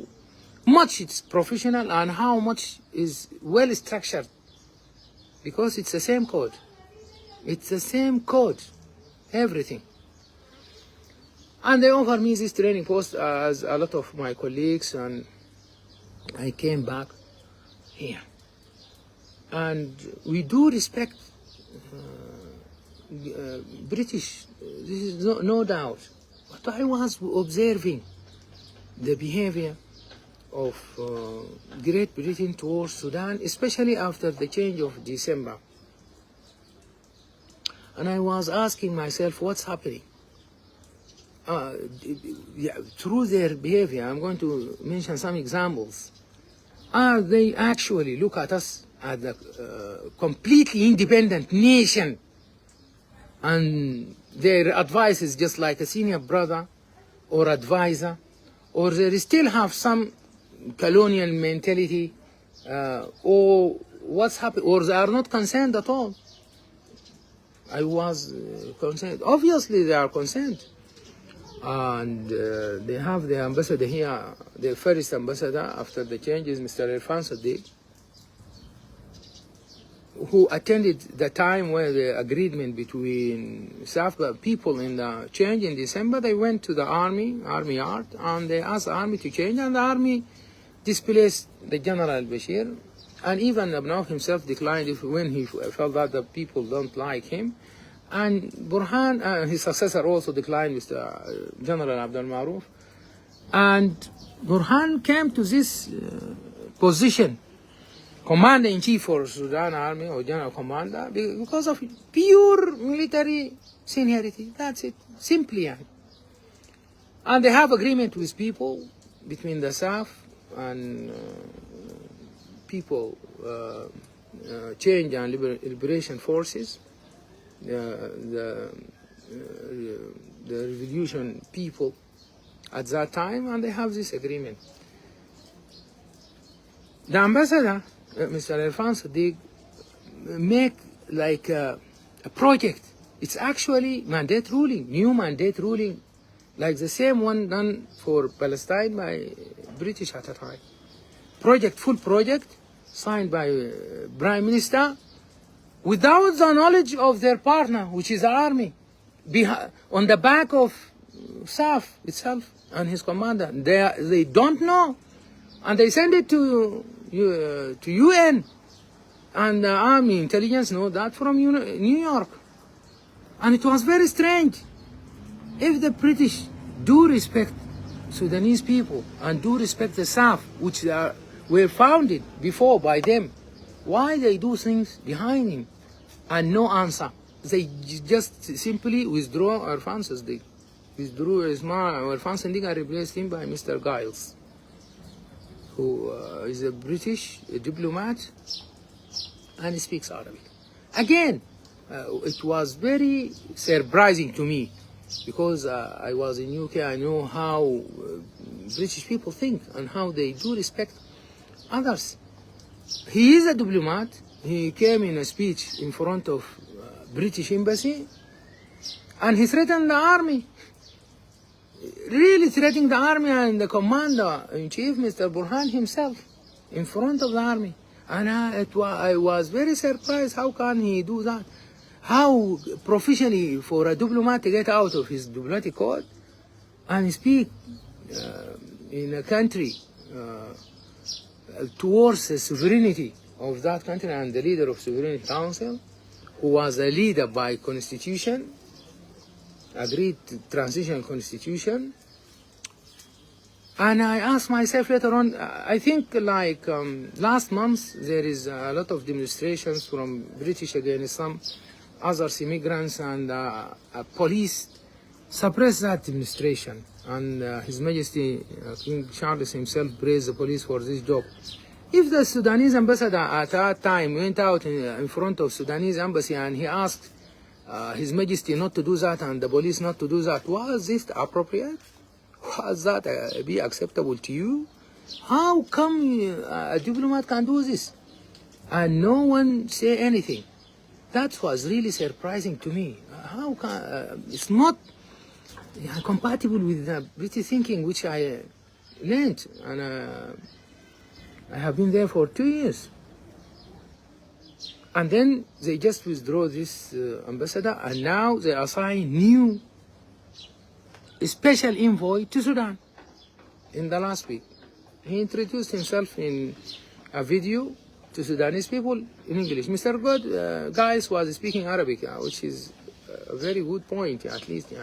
much it's professional and how much is well structured, because it's the same code. It's the same code, everything. And they offered me this training post as a lot of my colleagues, and I came back here. And we do respect British, this is no doubt. But I was observing the behavior of Great Britain towards Sudan, especially after the change of December. And I was asking myself, what's happening? Through their behavior, I'm going to mention some examples. They actually look at us as a completely independent nation, and their advice is just like a senior brother or advisor, or they still have some colonial mentality, or what's happening, or they are not concerned at all. I was concerned. Obviously, they are concerned. And they have the ambassador here, the first ambassador after the changes, Mr. Irfan Sadiq, who attended the time where the agreement between South people in the change in December. They went to the army yard, and they asked the army to change, and the army displaced the General Bashir, and even Abnaf himself declined when he felt that the people don't like him. And Burhan, his successor, also declined with General Abdel Maruf. And Burhan came to this position, Commander-in-Chief for Sudan Army, or General Commander, because of pure military seniority. That's it, simply. And they have agreement with people, between the South and people, change and liberation forces. The revolution people at that time, and they have this agreement. The ambassador, Mr. Irfan Sadiq, make like a project. It's actually mandate ruling, new mandate ruling, like the same one done for Palestine by British at the time. Project, full project, signed by Prime Minister without the knowledge of their partner, which is the army, on the back of SAF itself and his commander. They don't know, and they send it to UN, and the army intelligence know that from New York. And it was very strange. If the British do respect Sudanese people and do respect the SAF, which were founded before by them, why they do things behind him and no answer? They just simply withdraw our funds. They withdrew our funds and they replaced him by Mr. Giles, who is a British diplomat and he speaks Arabic. Again, it was very surprising to me because I was in UK. I know how British people think and how they do respect others. He is a diplomat. He came in a speech in front of British embassy and he threatened the army. Really threatening the army and the commander-in-chief, Mr. Burhan himself, in front of the army. And I was very surprised. How can he do that? How professionally for a diplomat to get out of his diplomatic code and speak in a country towards the sovereignty of that country and the leader of Sovereignty Council, who was a leader by constitution, agreed to transition constitution. And I asked myself later on, I think like last month there is a lot of demonstrations from British against some other immigrants, and police suppressed that demonstration. And His Majesty King Charles himself praised the police for this job. If the Sudanese ambassador at that time went out in front of Sudanese embassy and he asked His Majesty not to do that and the police not to do that, was this appropriate? Was that be acceptable to you? How come a diplomat can do this and no one say anything? That was really surprising to me. How can it's not compatible with the British thinking, which I learned, and I have been there for 2 years. And then they just withdraw this ambassador, and now they assign new special envoy to Sudan in the last week. He introduced himself in a video to Sudanese people in English. Mr. Giles was speaking Arabic, which is a very good point, at least.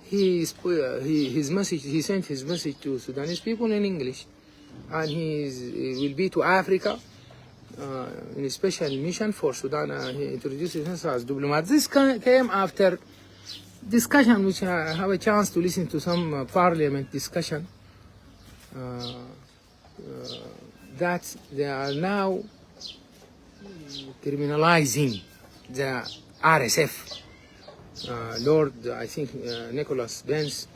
He sent his message to Sudanese people in English, and he will be to Africa in a special mission for Sudan. He introduced himself as diplomat. This came after discussion, which I have a chance to listen to some parliament discussion, that they are now criminalizing the RSF. Lord, I think Nicholas Ben's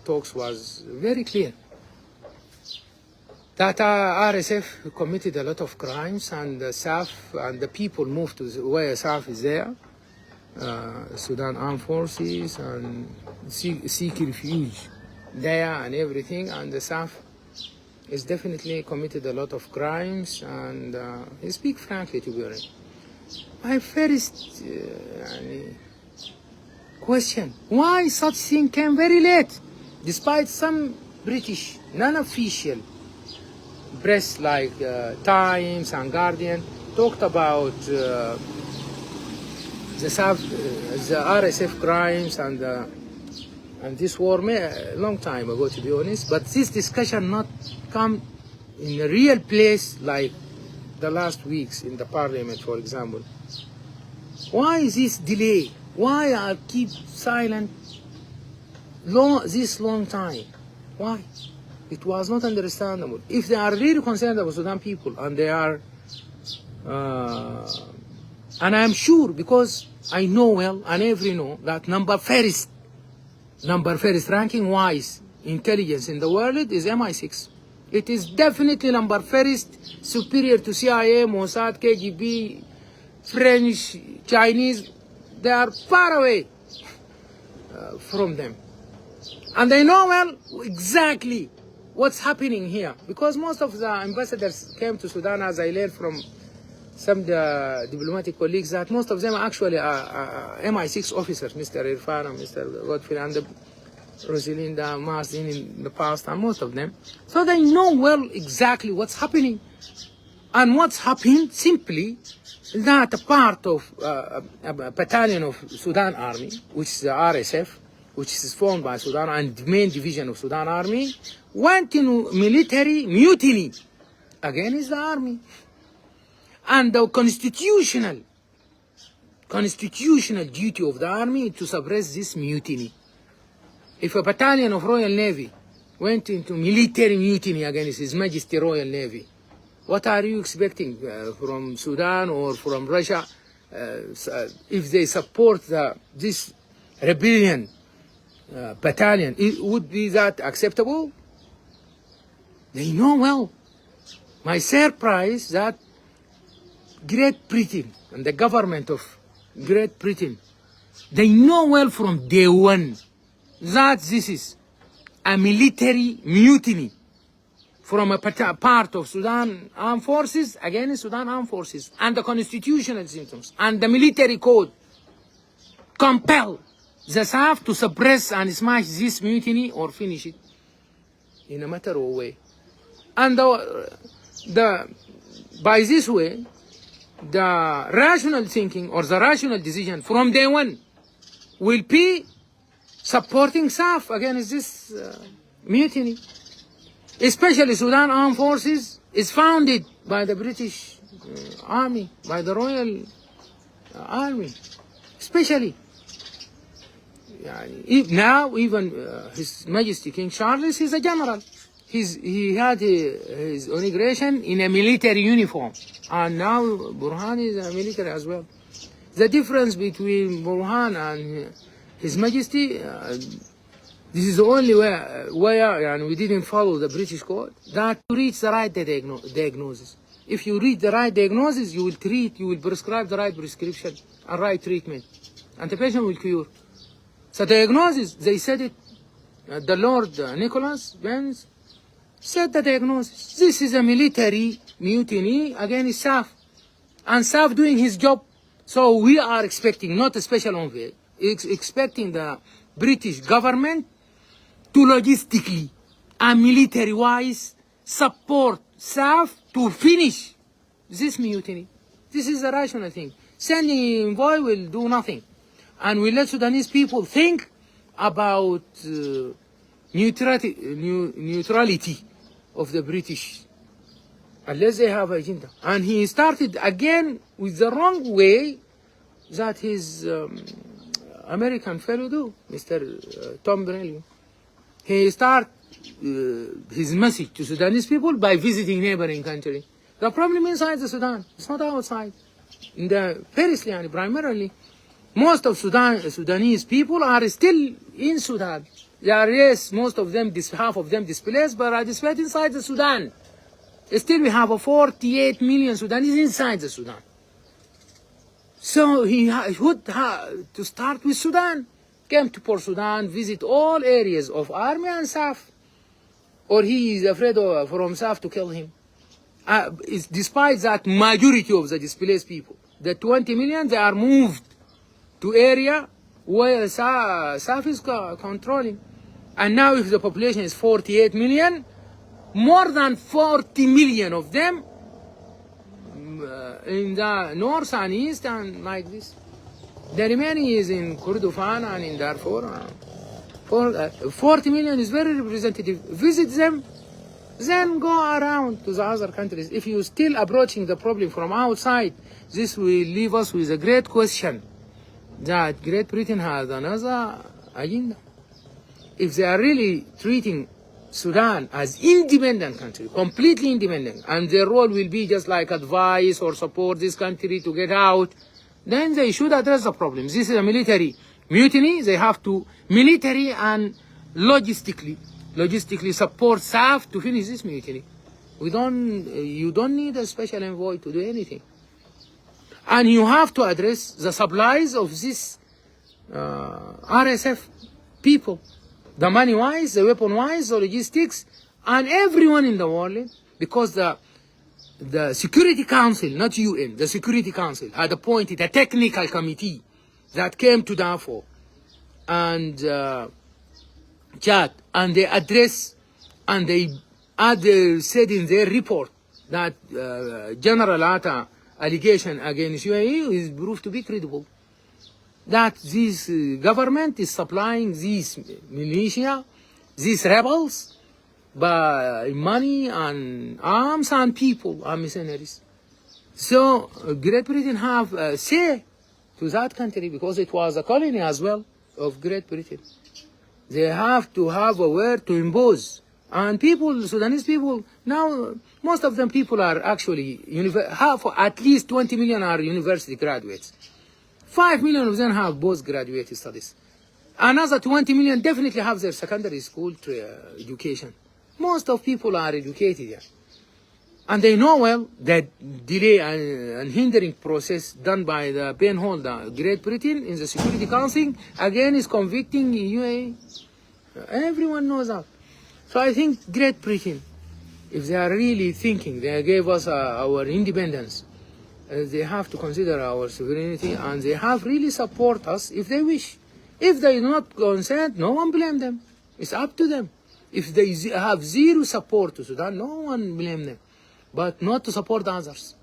talks was very clear that RSF committed a lot of crimes, and the SAF and the people moved to where SAF is there, Sudan Armed Forces, and seek refuge there and everything, and the SAF is definitely committed a lot of crimes, and he speak frankly, to be honest. My first question, why such thing came very late, despite some British non-official press like Times and Guardian talked about the RSF crimes and this war a long time ago, to be honest. But this discussion not come in a real place like the last weeks in the parliament, for example. Why is this delay? Why I keep silent this long time? Why? It was not understandable. If they are really concerned about Sudan people, and they are, and I am sure, because I know well, and every know, that number first ranking wise intelligence in the world is MI6. It is definitely number first, superior to CIA, Mossad, KGB, French, Chinese. They are far away from them. And they know well exactly what's happening here, because most of the ambassadors came to Sudan, as I learned from some diplomatic colleagues, that most of them are actually MI6 officers, Mr. Irfan and Mr. Godfrey and Rosalinda Marsden in the past, and most of them. So they know well exactly what's happening. And what's happened simply that a part of a battalion of Sudan Army, which is the RSF, which is formed by Sudan and the main division of Sudan Army, went into military mutiny against the army. And the constitutional duty of the army is to suppress this mutiny. If a battalion of Royal Navy went into military mutiny against His Majesty Royal Navy, what are you expecting from Sudan or from Russia if they support this rebellion battalion? Would be that acceptable? They know well. My surprise that Great Britain and the government of Great Britain, they know well from day one that this is a military mutiny from a part of Sudan armed forces against Sudan armed forces, and the constitutional symptoms and the military code compel the SAF to suppress and smash this mutiny or finish it in a matter of way. And by this way, the rational thinking or the rational decision from day one will be supporting SAF against this mutiny. Especially Sudan Armed Forces is founded by the British Army, by the Royal Army, especially. Now even His Majesty King Charles is a general. He had his inauguration in a military uniform, and now Burhan is a military as well. The difference between Burhan and His Majesty, this is the only where and we didn't follow the British code, that to reach the right diagnosis. If you reach the right diagnosis, you will prescribe the right prescription and right treatment, and the patient will cure. So diagnosis, they said it, the Lord Nicholas Benz said the diagnosis. This is a military mutiny against SAF, and SAF doing his job. So we are expecting, not a special envoy, expecting the British government to logistically and military-wise support SAF to finish this mutiny. This is the rational thing. Sending envoy will do nothing, and will let Sudanese people think about neutrality of the British, unless they have agenda. And he started again with the wrong way that his American fellow do, Mr. Tom Brellion. He start his message to Sudanese people by visiting neighboring country. The problem inside the Sudan, it's not outside. In the primarily, most of Sudanese people are still in Sudan. There are, yes, most of them, half of them displaced, but are displaced inside the Sudan. Still we have a 48 million Sudanese inside the Sudan. So he would have to start with Sudan. Came to Port Sudan, visit all areas of army and SAF. Or he is afraid from SAF to kill him. Despite that majority of the displaced people, the 20 million, they are moved to area where SAF is controlling. And now if the population is 48 million, more than 40 million of them in the north and east and like this. The remaining is in Kordofan and in Darfur. 40 million is very representative. Visit them, then go around to the other countries. If you're still approaching the problem from outside, this will leave us with a great question that Great Britain has another agenda. If they are really treating Sudan as independent country, completely independent, and their role will be just like advise or support this country to get out, then they should address the problem. This is a military mutiny. They have to military and logistically support SAF to finish this mutiny. You don't need a special envoy to do anything. And you have to address the supplies of this RSF people. The money-wise, the weapon-wise, the logistics, and everyone in the world, because the Security Council, not UN, the Security Council had appointed a technical committee that came to Darfur and Chad, and they address and they said in their report that General Atta allegation against UAE is proved to be credible. That this government is supplying these militia, these rebels, by money and arms and people and mercenaries. So Great Britain have a say to that country because it was a colony as well of Great Britain. They have to have a word to impose. And people, Sudanese people, now most of them people are actually, at least 20 million are university graduates. 5 million of them have postgraduate studies. Another 20 million definitely have their secondary school education. Most of people are educated here. And they know well that delay and hindering process done by the penholder Great Britain in the Security Council again is convicting UAE. Everyone knows that. So I think Great Britain, if they are really thinking they gave us our independence, they have to consider our sovereignty and they have really support us if they wish. If they do not consent, no one blame them. It's up to them. If they have zero support to Sudan, no one blame them. But not to support others.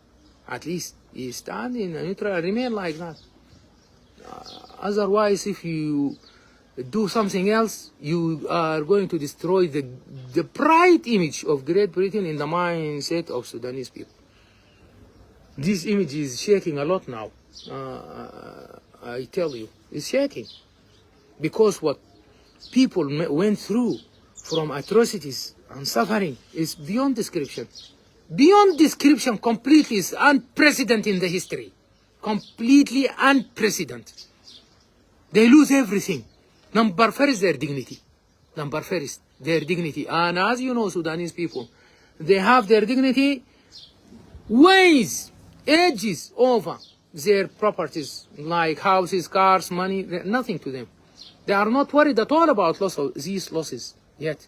At least you stand in a neutral, remain like that. Otherwise, if you do something else, you are going to destroy the bright image of Great Britain in the mindset of Sudanese people. This image is shaking a lot now. I tell you, it's shaking. Because what people went through from atrocities and suffering is beyond description. Beyond description, completely is unprecedented in the history. Completely unprecedented. They lose everything. Number first, their dignity. Number first, their dignity. And as you know, Sudanese people, they have their dignity ways, ages over their properties, like houses, cars, money, nothing to them. They are not worried at all about these losses yet.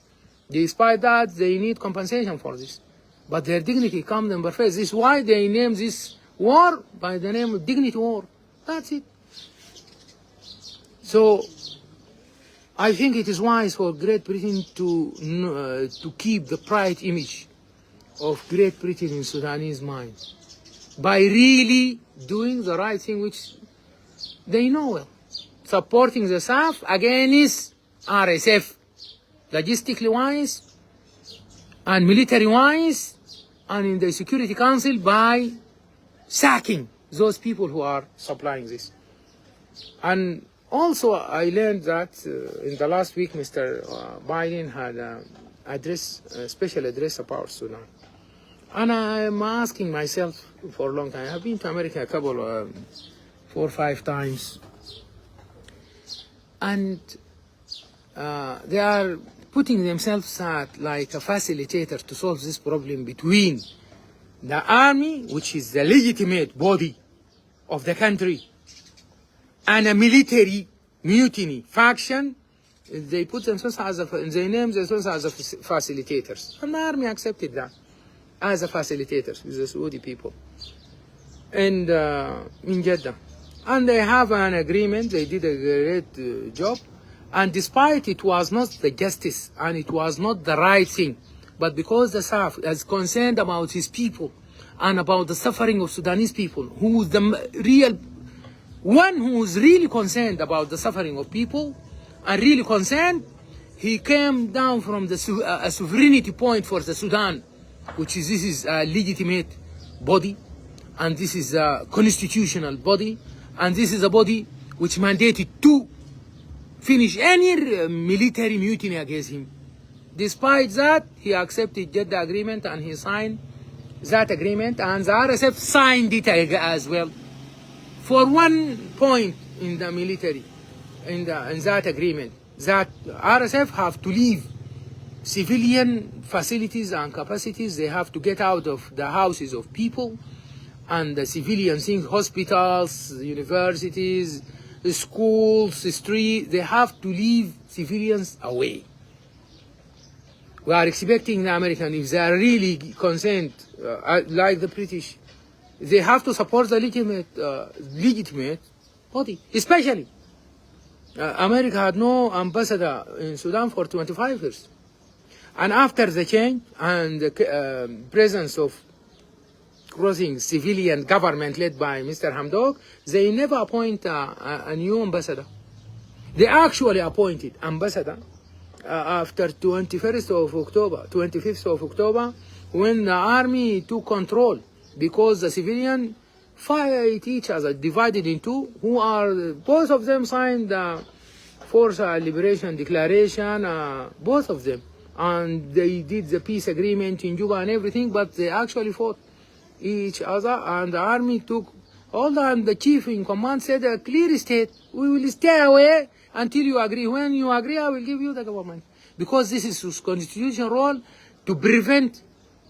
Despite that, they need compensation for this. But their dignity comes number first. This is why they name this war by the name of Dignity War. That's it. So I think it is wise for Great Britain to keep the pride image of Great Britain in Sudanese mind by really doing the right thing, which they know well. Supporting the SAF against RSF, logistically wise and military wise, and in the Security Council by sacking those people who are supplying this. And also I learned that in the last week Mr. Biden had a special address about Sudan. And I'm asking myself for a long time, I've been to America a couple, 4 or 5 times, and they are putting themselves at like a facilitator to solve this problem between the army, which is the legitimate body of the country, and a military mutiny faction. They put themselves they name themselves as facilitators, and the army accepted that as a facilitators with the Saudi people and in Jeddah. And they have an agreement. They did a great job. And despite it was not the justice and it was not the right thing, but because the SAF is concerned about his people and about the suffering of Sudanese people, who is the real one who is really concerned about the suffering of people and really concerned, he came down from the a sovereignty point for the Sudan, which is this is a legitimate body, and this is a constitutional body, and this is a body which mandated to finish any military mutiny against him. Despite that, he accepted Jeddah agreement and he signed that agreement, and the RSF signed it as well. For one point in the military, in that agreement, that RSF have to leave civilian facilities and capacities. They have to get out of the houses of people and the civilian things, hospitals, universities, the schools, the streets. They have to leave civilians away. We are expecting the American, if they are really concerned, like the British, they have to support the legitimate body. Especially, America had no ambassador in Sudan for 25 years. And after the change and the presence of crossing civilian government led by Mr. Hamdok, they never appoint a new ambassador. They actually appointed ambassador after 25th of October, when the army took control, because the civilian fight each other, divided in two, who are, both of them signed the Force Liberation Declaration, both of them. And they did the peace agreement in Juba and everything, but they actually fought each other, and the army took hold on. The chief in command said a clear state, we will stay away until you agree. When you agree, I will give you the government. Because this is his constitutional role, to prevent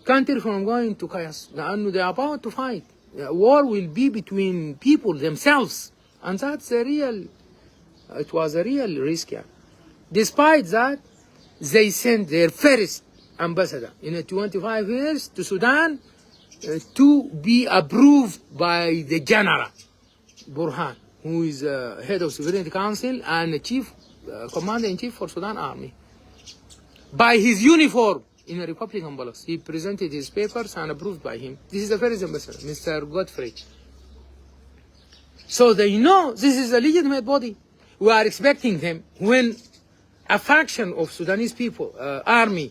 country from going to chaos. And they are about to fight. War will be between people themselves. And that's a real, it was a real risk. Yeah. Despite that, they sent their first ambassador in 25 years to Sudan to be approved by the general, Burhan, who is head of Sovereignty Council and the chief commander-in-chief for Sudan Army. By his uniform in a Republican palace, he presented his papers and approved by him. This is the first ambassador, Mr. Godfrey. So they know this is a legitimate body. We are expecting them. When a faction of Sudanese people, army,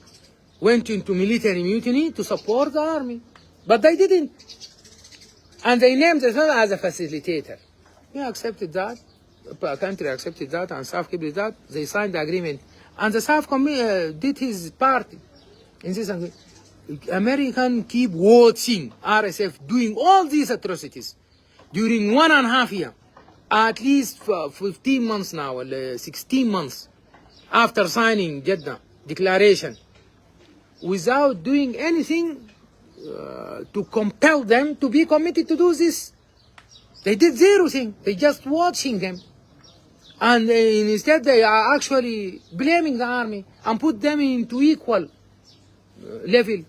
went into military mutiny to support the army. But they didn't. And they named themselves as a facilitator. We accepted that. The country accepted that, and SAF kept that. They signed the agreement. And the SAF did his part in this agreement. American keep watching RSF doing all these atrocities during 1.5 years. At least 15 months now, 16 months after signing Jeddah Declaration, without doing anything to compel them to be committed to do this. They did zero thing. They just watching them. And instead they are actually blaming the army and put them into equal level.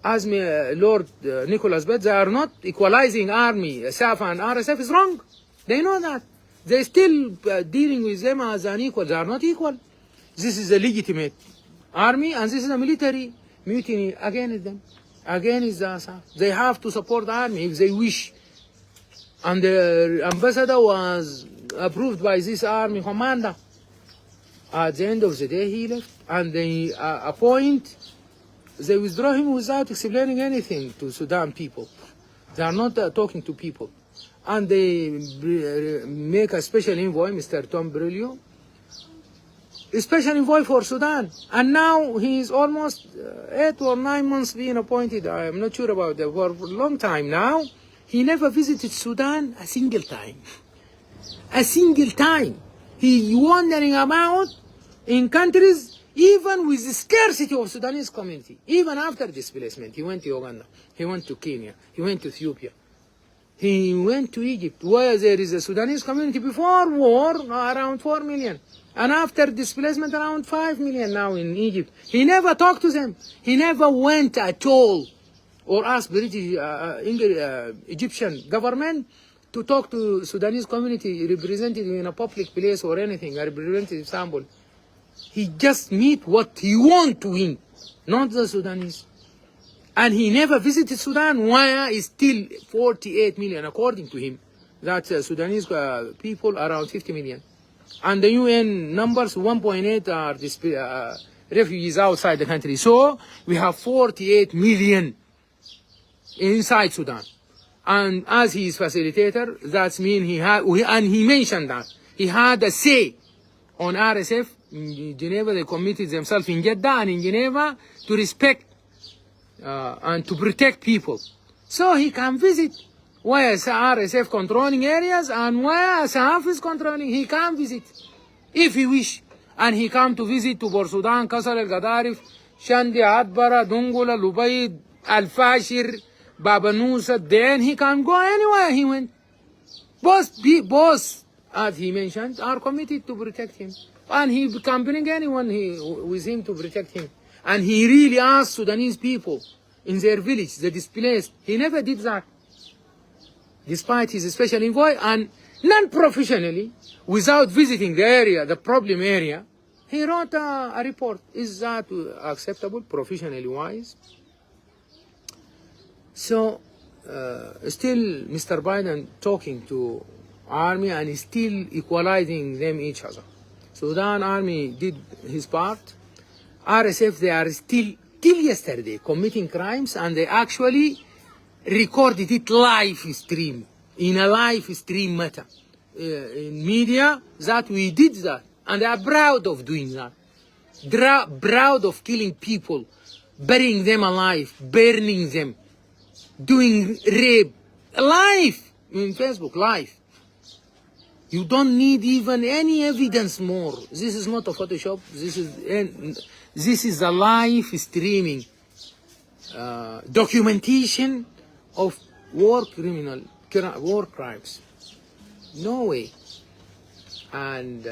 As Lord Nicholas said, they are not equalizing army, SAF and RSF is wrong. They know that. They're still dealing with them as an equal. They are not equal. This is a legitimate army, and this is a military mutiny against them. Against the SAF. They have to support the army if they wish. And the ambassador was approved by this army commander. At the end of the day, he left. And they they withdraw him without explaining anything to Sudan people. They are not talking to people. And they make a special envoy, Mr. Tom Brillo, a special envoy for Sudan. And now he is almost 8 or 9 months being appointed. I am not sure about that. For a long time now, he never visited Sudan a single time. A single time. He wandering about in countries, even with the scarcity of Sudanese community. Even after displacement, he went to Uganda, he went to Kenya, he went to Ethiopia. He went to Egypt, where there is a Sudanese community before war, around 4 million. And after displacement, around 5 million now in Egypt. He never talked to them. He never went at all or asked British, Egyptian government to talk to Sudanese community represented in a public place or anything, a representative sample. He just meet what he want to win, not the Sudanese. And he never visited Sudan, where is still 48 million, according to him. That's Sudanese people, around 50 million. And the UN numbers, 1.8 are refugees outside the country. So we have 48 million inside Sudan. And as he is facilitator, that means he had, and he mentioned that he had a say on RSF in Geneva. They committed themselves in Jeddah and in Geneva to respect and to protect people. So he can visit where RSF controlling areas and where SAF is controlling. He can visit if he wish. And he come to visit to Bor Sudan, Kasar el-Gadarif, Shandi, Adbara, Dungula, Lubaid, Al-Fashir, Baba Nusa. Then he can go anywhere he went. Both, as he mentioned, are committed to protect him. And he can bring anyone with him to protect him. And he really asked Sudanese people in their village, the displaced. He never did that, despite his special envoy, and non-professionally, without visiting the area, the problem area, he wrote a report. Is that acceptable, professionally wise? So, still Mr. Biden talking to army and still equalizing them each other. Sudan army did his part. RSF, they are still, till yesterday, committing crimes, and they actually recorded it live stream, in a live stream matter, in media, that we did that. And they are proud of doing that. Proud of killing people, burying them alive, burning them, doing rape, live, in Facebook, live. You don't need even any evidence more. This is not a Photoshop. This is a live streaming documentation of war crimes. No way. And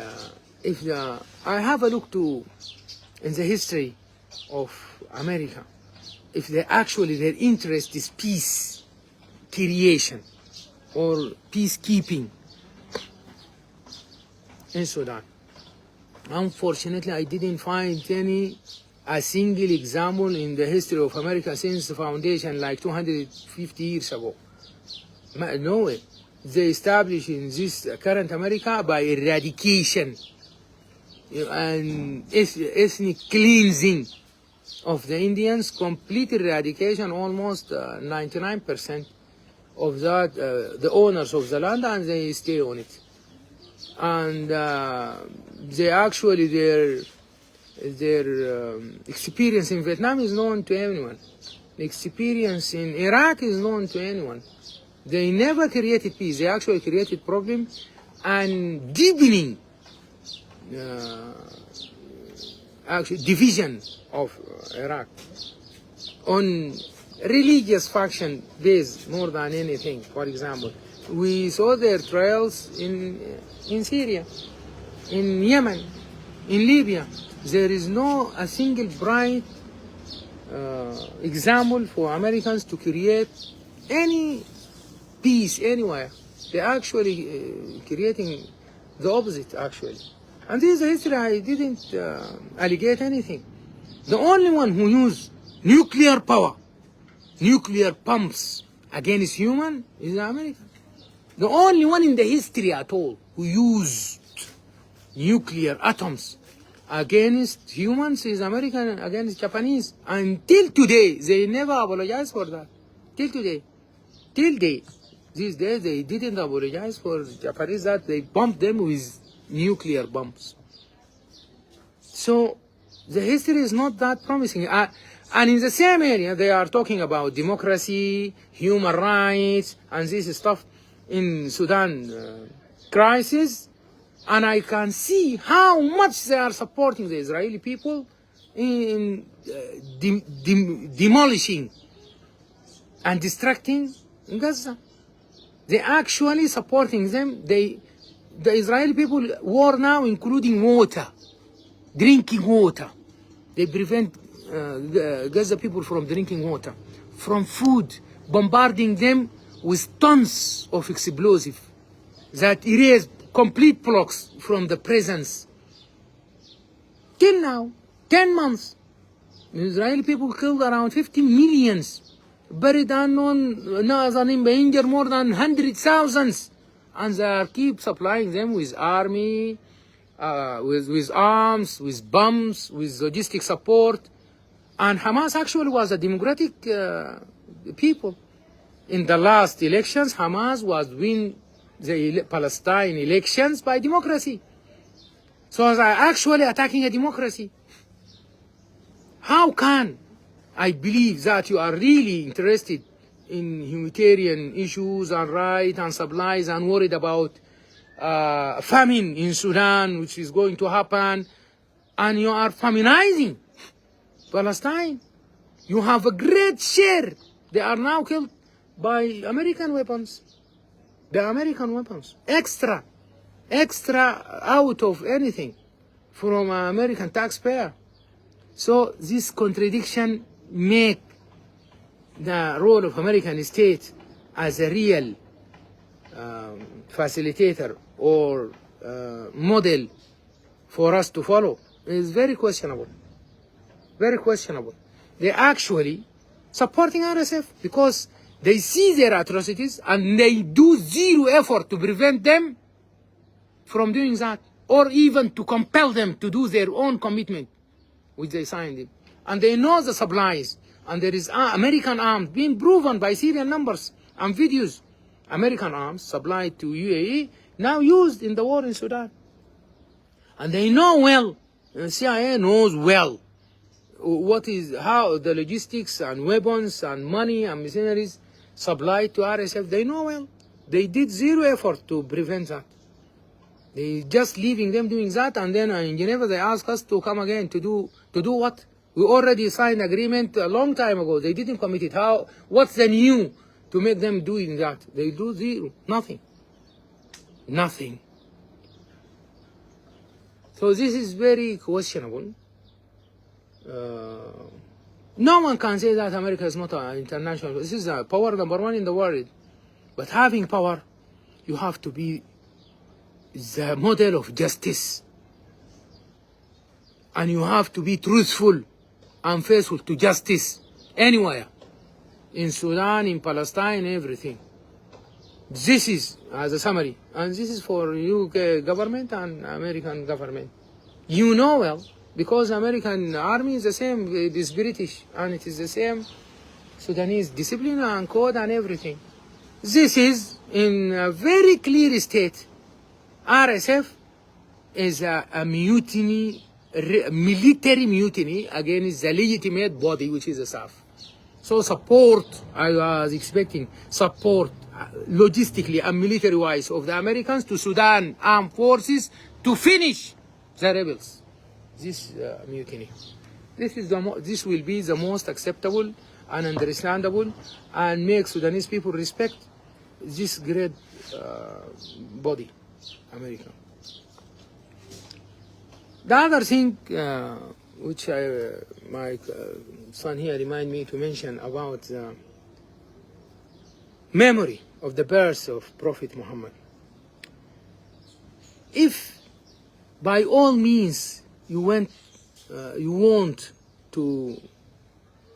if I have a look to in the history of America, if they actually their interest is peace creation or peacekeeping in Sudan. Unfortunately, I didn't find a single example in the history of America since the foundation, like 250 years ago. No way. They established in this current America by eradication and ethnic cleansing of the Indians, complete eradication, almost 99% of that, the owners of the land, and they stay on it. And they actually, their experience in Vietnam is known to everyone. The experience in Iraq is known to anyone. They never created peace. They actually created problem and deepening actually division of Iraq on religious faction based more than anything. For example, we saw their trials in Syria, in Yemen, in Libya. There is no a single bright example for Americans to create any peace anywhere. They're actually creating the opposite, actually. And this is a history. I didn't allegate anything. The only one who used nuclear power, nuclear pumps against human is America. The only one in the history at all who used nuclear atoms against humans is American against Japanese. Until today, they never apologize for that. Till today. Till date. These days, they didn't apologize for Japanese that they bombed them with nuclear bombs. So, the history is not that promising. And in the same area, they are talking about democracy, human rights, and this stuff in Sudan crisis. And I can see how much they are supporting the Israeli people in demolishing and destructing Gaza. They actually supporting them. The Israeli people war now, including water, drinking water. They prevent Gaza people from drinking water, from food, bombarding them with tons of explosive that erase complete blocks from the presence. Till now, 10 months, the Israeli people killed around 50 million, buried unknown, injured more than 100,000, and they keep supplying them with army, with arms, with bombs, with logistic support. And Hamas actually was a democratic people. In the last elections, Hamas was winning the Palestine elections by democracy. So they are actually attacking a democracy. How can I believe that you are really interested in humanitarian issues and rights and supplies and worried about famine in Sudan, which is going to happen, and you are feminizing Palestine? You have a great share. They are now killed by American weapons. The American weapons. Extra out of anything from an American taxpayer. So this contradiction make the role of American state as a real facilitator or model for us to follow is very questionable. Very questionable. They're actually supporting RSF because they see their atrocities and they do zero effort to prevent them from doing that, or even to compel them to do their own commitment, which they signed it. And they know the supplies, and there is American arms being proven by serial numbers and videos. American arms supplied to UAE, now used in the war in Sudan. And they know well, the CIA knows well, how the logistics and weapons and money and mercenaries supplied to RSF. They know well. They did zero effort to prevent that. They just leaving them doing that, and then in Geneva they ask us to come again to do what? We already signed agreement a long time ago. They didn't commit it. What's the new to make them doing that? They do zero, nothing. Nothing. So this is very questionable. No one can say that America is not an international. This is a power number one in the world. But having power, you have to be the model of justice. And you have to be truthful and faithful to justice anywhere. In Sudan, in Palestine, everything. This is, as a summary, and this is for UK government and American government. You know well, because American army is the same, it is British, and it is the same Sudanese discipline and code and everything. This is in a very clear state. RSF is a mutiny, military mutiny against the legitimate body, which is the SAF. So support, I was expecting support logistically and military-wise of the Americans to Sudan armed forces to finish the rebels. This mutiny. This will be the most acceptable and understandable and make Sudanese people respect this great body, America. The other thing which my son here reminded me to mention about the memory of the birth of Prophet Muhammad. If by all means you want to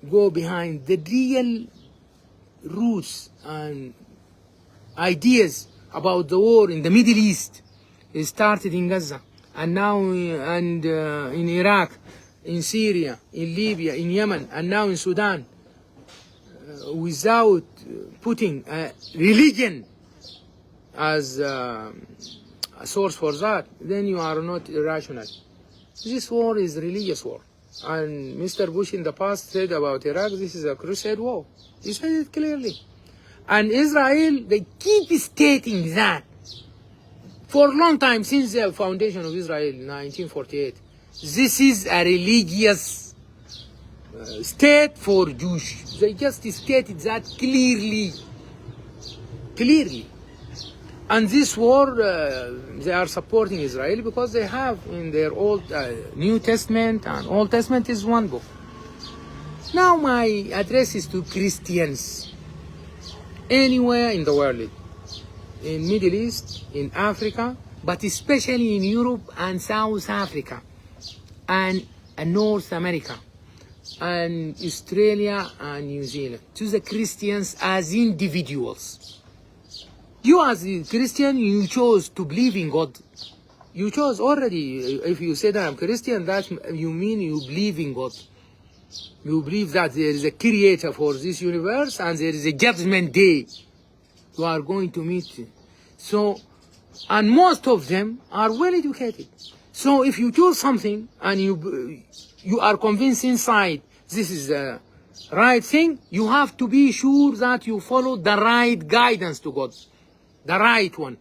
go behind the real roots and ideas about the war in the Middle East, it started in Gaza and now in Iraq, in Syria, in Libya, in Yemen, and now in Sudan, without putting religion as a source for that, then you are not irrational. This war is a religious war. And Mr. Bush in the past said about Iraq, this is a crusade war. He said it clearly. And Israel, they keep stating that for a long time, since the foundation of Israel in 1948. This is a religious state for Jews. They just stated that clearly. Clearly. And this war, they are supporting Israel because they have in their Old New Testament, and Old Testament is one book. Now my address is to Christians anywhere in the world, in Middle East, in Africa, but especially in Europe and South Africa, and North America, and Australia and New Zealand. To the Christians as individuals. You as a Christian, you chose to believe in God. You chose already. If you say that I'm Christian, that you mean you believe in God. You believe that there is a creator for this universe and there is a judgment day. You are going to meet. So, and most of them are well educated. So if you choose something and you are convinced inside this is the right thing, you have to be sure that you follow the right guidance to God. The right one,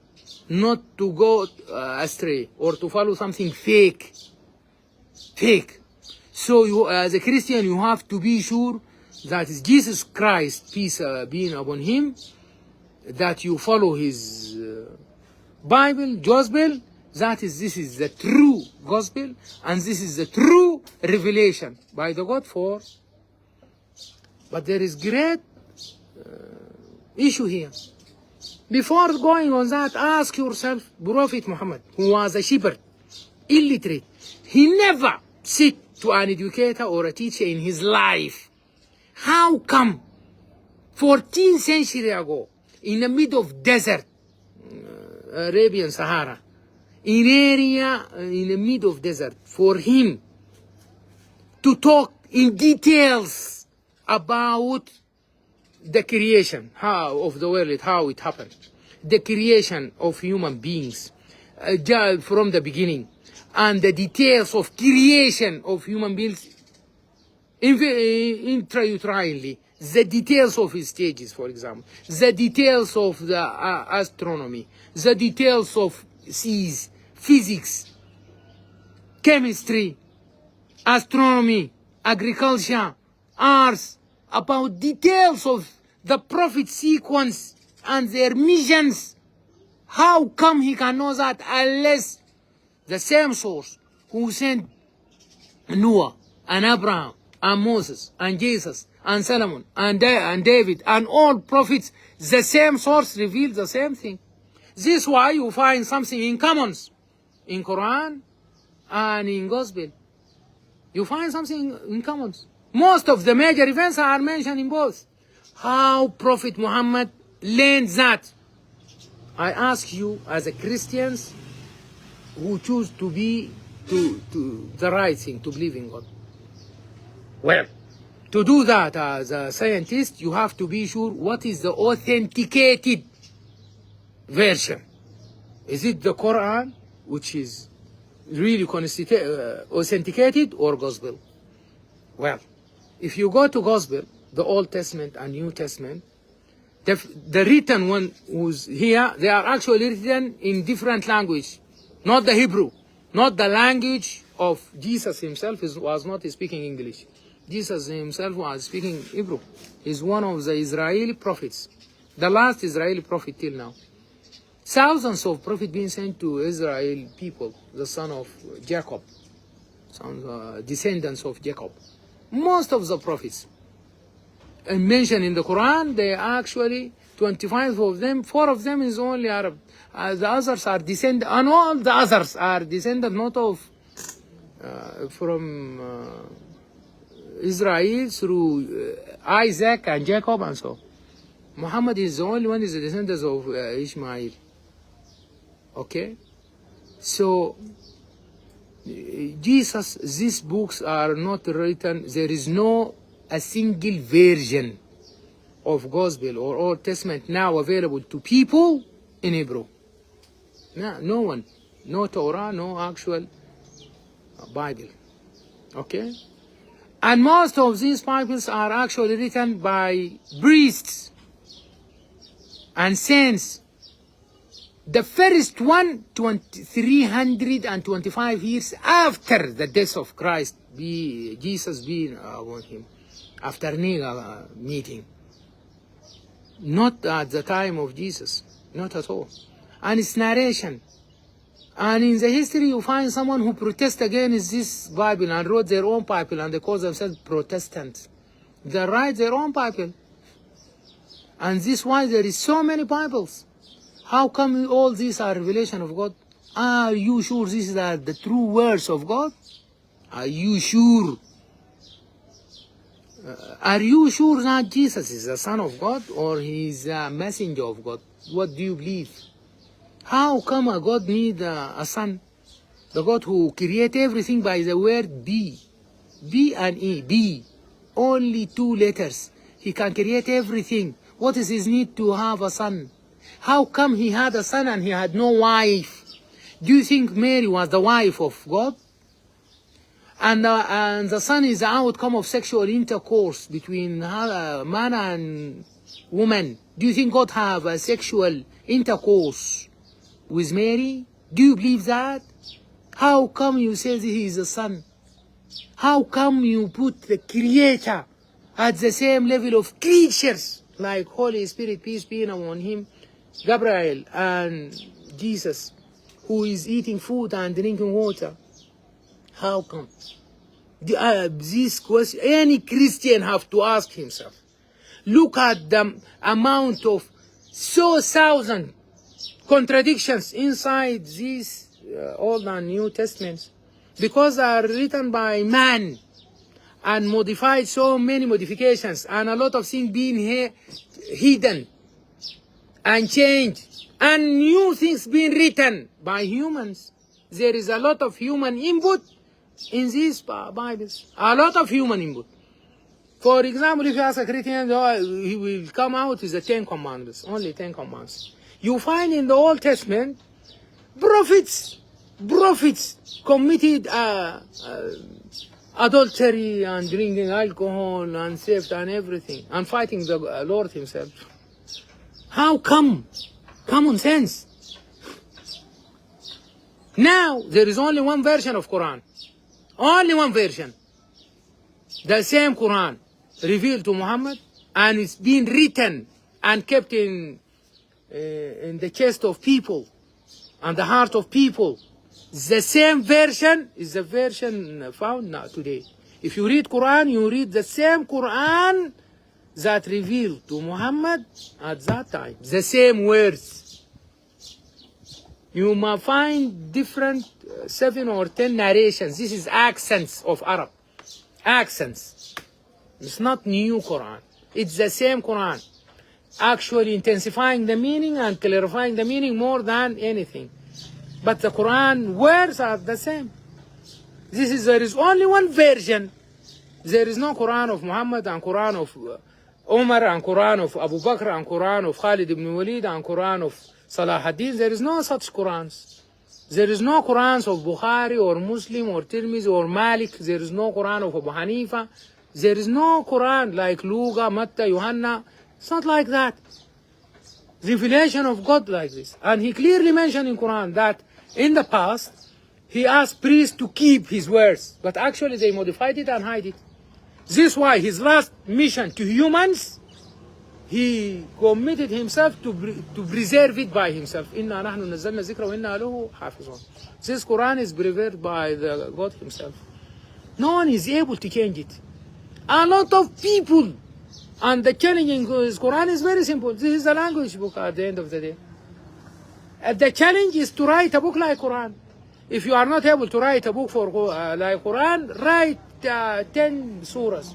not to go astray or to follow something fake. Fake. So you, as a Christian, you have to be sure that it's Jesus Christ, peace be upon him, that you follow his Bible, gospel, this is the true gospel, and this is the true revelation by the God for. But there is great issue here. Before going on that, ask yourself, Prophet Muhammad, who was a shepherd, illiterate, he never sit to an educator or a teacher in his life. How come 14th century ago, in the middle of desert, Arabian Sahara, in area in the middle of desert, for him to talk in details about the creation of the world, how it happened, the creation of human beings from the beginning, and the details of creation of human beings intrauterine, the details of his stages, for example, the details of the astronomy, the details of seas, physics, chemistry, astronomy, agriculture, arts, about details of the prophet sequence and their missions. How come he can know that unless the same source who sent Noah and Abraham and Moses and Jesus and Solomon and David and all prophets, the same source reveals the same thing. This is why you find something in commons in Quran and in Gospel. You find something in commons. Most of the major events are mentioned in both. How Prophet Muhammad learned that? I ask you as a Christians who choose to be to the right thing, to believe in God. Well, to do that as a scientist, you have to be sure what is the authenticated version. Is it the Quran, which is really authenticated, or Gospel? Well, if you go to Gospel, the Old Testament and New Testament, the written one who's here, they are actually written in different language, not the Hebrew, not the language of Jesus himself was not speaking English. Jesus himself was speaking Hebrew. He's one of the Israeli prophets, the last Israeli prophet till now. Thousands of prophets being sent to Israel people, the son of Jacob, descendants of Jacob. Most of the prophets mentioned in the Quran, they actually 25 of them, 4 of them is only Arab. The others are descended, and all the others are descended not of from Israel through Isaac and Jacob and so. Muhammad is the only one is the descendants of Ishmael. Okay, so Jesus, these books are not written. There is no a single version of Gospel or Old Testament now available to people in Hebrew. No one, no Torah, no actual Bible. Okay, and most of these Bibles are actually written by priests and saints. The first one, 325 years after the death of Christ, Jesus being on him, after meeting. Not at the time of Jesus, not at all. And it's narration. And in the history you find someone who protests against this Bible and wrote their own Bible and they call themselves Protestants. They write their own Bible. And this is why there is so many Bibles. How come all these are revelation of God? Are you sure these are the true words of God? Are you sure? Are you sure that Jesus is the Son of God or he is a messenger of God? What do you believe? How come a God need a son? The God who create everything by the word be. B and E, be. Only 2 letters. He can create everything. What is his need to have a son? How come he had a son and he had no wife? Do you think Mary was the wife of God? And the son is the outcome of sexual intercourse between man and woman. Do you think God have a sexual intercourse with Mary? Do you believe that? How come you say that he is the son? How come you put the Creator at the same level of creatures like Holy Spirit, peace be upon him, Gabriel and Jesus, who is eating food and drinking water. How come? This question, any Christian have to ask himself. Look at the amount of thousand contradictions inside these Old and New Testaments, because they are written by man and modified, so many modifications, and a lot of things being hidden and changed, and new things being written by humans. There is a lot of human input in these Bibles, a lot of human input. For example, if you ask a Christian, he will come out with the 10 Commandments, only 10 Commandments. You find in the Old Testament, prophets committed adultery and drinking alcohol and theft and everything, and fighting the Lord himself. How come? Common sense. Now, there is only one version of Quran. Only one version. The same Quran revealed to Muhammad, and it's been written and kept in the chest of people and the heart of people. The same version is the version found now today. If you read Quran, you read the same Quran that revealed to Muhammad at that time. The same words. You might find different 7 or 10 narrations. This is accents of Arab. Accents. It's not new Quran. It's the same Quran. Actually intensifying the meaning and clarifying the meaning more than anything. But the Quran words are the same. There is only one version. There is no Quran of Muhammad and Quran of Umar and Quran of Abu Bakr and Quran of Khalid ibn Walid and Quran of Salah ad-Din. There is no such Qurans. There is no Qurans of Bukhari or Muslim or Tirmidhi or Malik. There is no Quran of Abu Hanifa. There is no Quran like Luga, Matta, Yohanna. It's not like that. Revelation of God like this. And he clearly mentioned in Quran that in the past, he asked priests to keep his words, but actually they modified it and hide it. This is why his last mission to humans, he committed himself to preserve it by himself. Inna nahnu nazzalna zikra wa inna lahu hafizun. This Quran is preserved by the God himself. No one is able to change it. A lot of people, and the challenge in Quran is very simple. This is a language book at the end of the day. The challenge is to write a book like Quran. If you are not able to write a book for like Quran, write 10 surahs.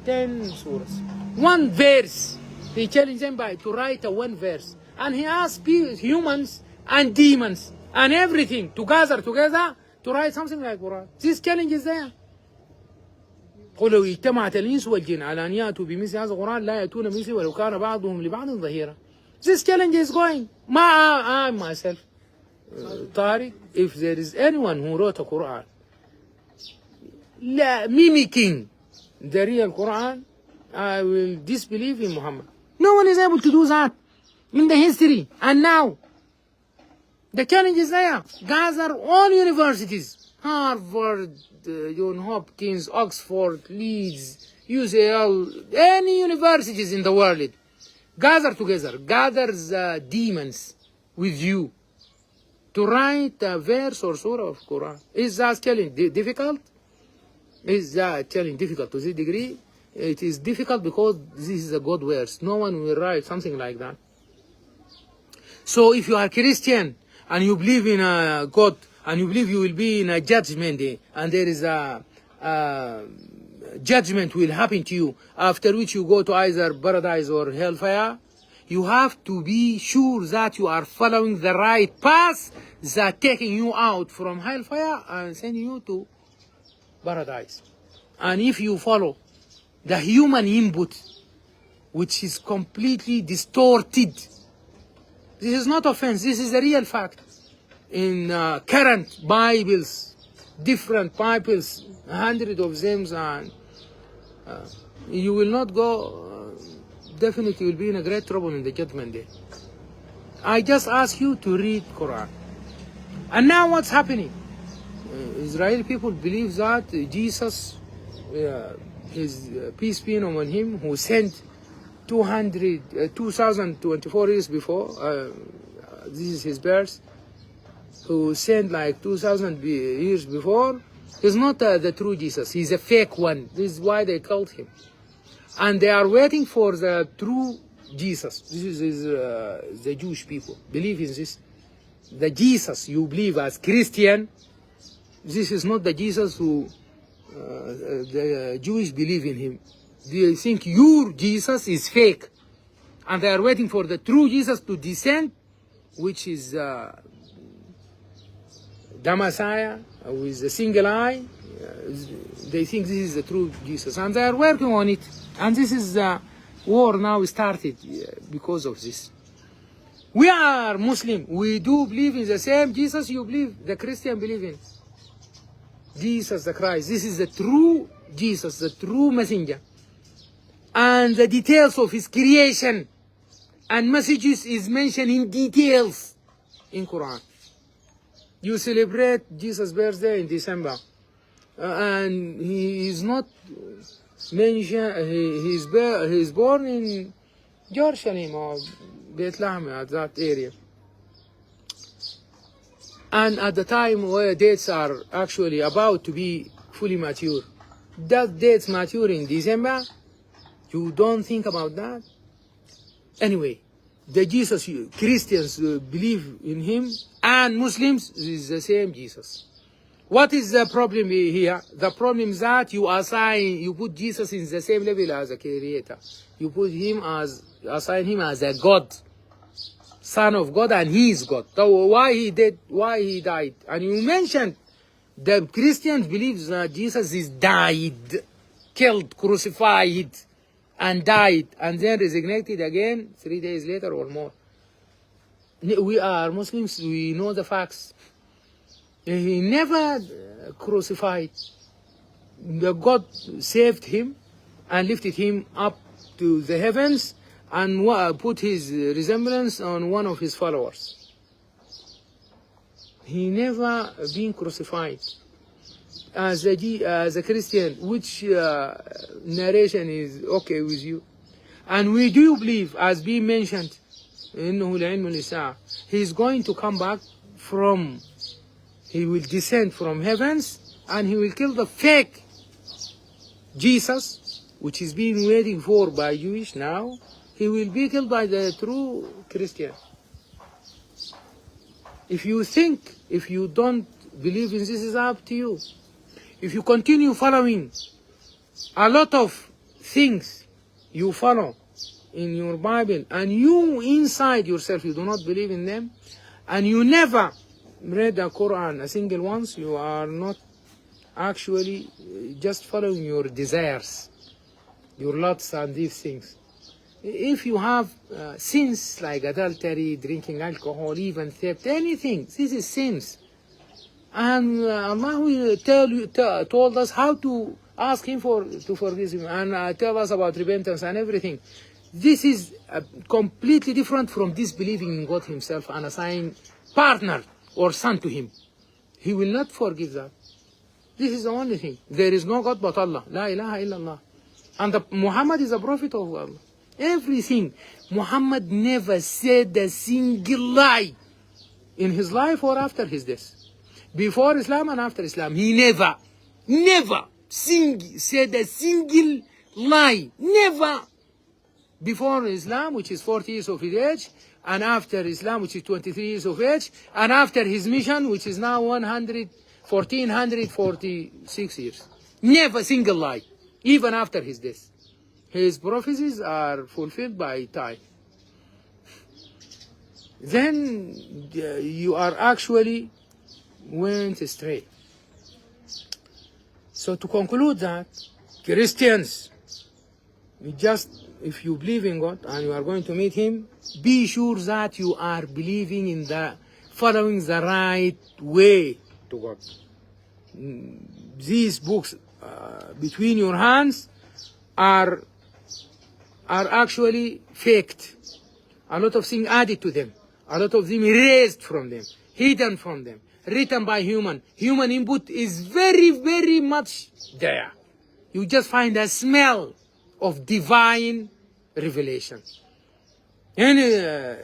10 surahs. One verse. He challenged them to write one verse. And he asked humans and demons and everything to gather together to write something like Quran. This challenge is there. قل لو اجتمعت الإنس والجن على أن يأتوا بمثل هذا القرآن لا يأتون بمثله ولو كان بعضهم لبعض ظهيرا. This challenge is going. I myself, Tariq, if there is anyone who wrote a Quran mimicking the real Quran, I will disbelieve in Muhammad. No one is able to do that in the history. And now, the challenge is there. Gather all universities. Harvard, Johns Hopkins, Oxford, Leeds, UCL, any universities in the world. Gather together, gather the demons with you to write a verse or surah of Quran. Is that challenge difficult? Is that challenge difficult to this degree? It is difficult because this is a God verse. No one will write something like that. So if you are Christian and you believe in a God, and you believe you will be in a judgment day, and there is a judgment will happen to you, after which you go to either paradise or hellfire, you have to be sure that you are following the right path that taking you out from hellfire and sending you to paradise. And if you follow the human input, which is completely distorted, this is not offense, this is a real fact. In current Bibles, different Bibles, 100 of them, and you will not go, definitely will be in a great trouble in the judgment day. I just ask you to read Quran. And now what's happening? Israeli people believe that Jesus, his peace be upon him, who sent 2024 years before, this is his birth, who sent like 2,000 years before, is not the true Jesus. He's a fake one. This is why they called him. And they are waiting for the true Jesus. This is the Jewish people. Believe in this. The Jesus you believe as Christian, this is not the Jesus who the Jewish believe in him. They think your Jesus is fake. And they are waiting for the true Jesus to descend, which is the Messiah with a single eye. They think this is the true Jesus. And they are working on it. And this is the war now started because of this. We are Muslim. We do believe in the same Jesus you believe, the Christian believe in. Jesus the Christ. This is the true Jesus, the true messenger. And the details of his creation and messages is mentioned in details in Quran. You celebrate Jesus' birthday in December. And he is not mentioned, he is born in Jerusalem or Bethlehem, at that area. And at the time where dates are actually about to be fully mature. That dates mature in December? You don't think about that? Anyway, the Jesus Christians believe in him and Muslims is the same Jesus. What is the problem here? The problem is that you put Jesus in the same level as a creator. You put him assign him as a God, Son of God, and he is God. So why he died? And you mentioned the Christians believe that Jesus is died, killed, crucified, and died, and then resurrected again 3 days later or more. We are Muslims, we know the facts. He never crucified. God saved him and lifted him up to the heavens and put his resemblance on one of his followers. He never been crucified. As a Christian, which narration is okay with you? And we do believe, as being mentioned, he is going to come back from, he will descend from heavens and he will kill the fake Jesus, which is being waiting for by Jewish now. He will be killed by the true Christian. If you don't believe in this, is up to you. If you continue following a lot of things you follow in your Bible and you inside yourself, you do not believe in them, and you never read the Quran a single once, you are not actually just following your desires, your lusts and these things. If you have sins like adultery, drinking alcohol, even theft, anything, this is sins. And Allah will told us how to ask him to forgive him, and tell us about repentance and everything. This is completely different from disbelieving in God himself and assigning partner or son to him. He will not forgive that. This is the only thing. There is no God but Allah. La ilaha illallah. And Muhammad is a prophet of Allah. Everything. Muhammad never said a single lie in his life or after his death. Before Islam and after Islam. He never said a single lie. Never. Before Islam, which is 40 years of his age, and after Islam, which is 23 years of age, and after his mission, which is now 1446 years. Never single lie, even after his death. His prophecies are fulfilled by time. Then you are actually went astray. So to conclude that, Christians, if you believe in God and you are going to meet him, be sure that you are believing in following the right way to God. These books between your hands are actually faked. A lot of things added to them. A lot of them erased from them, hidden from them, written by human. Human input is very, very much there. You just find a smell of divine revelation. And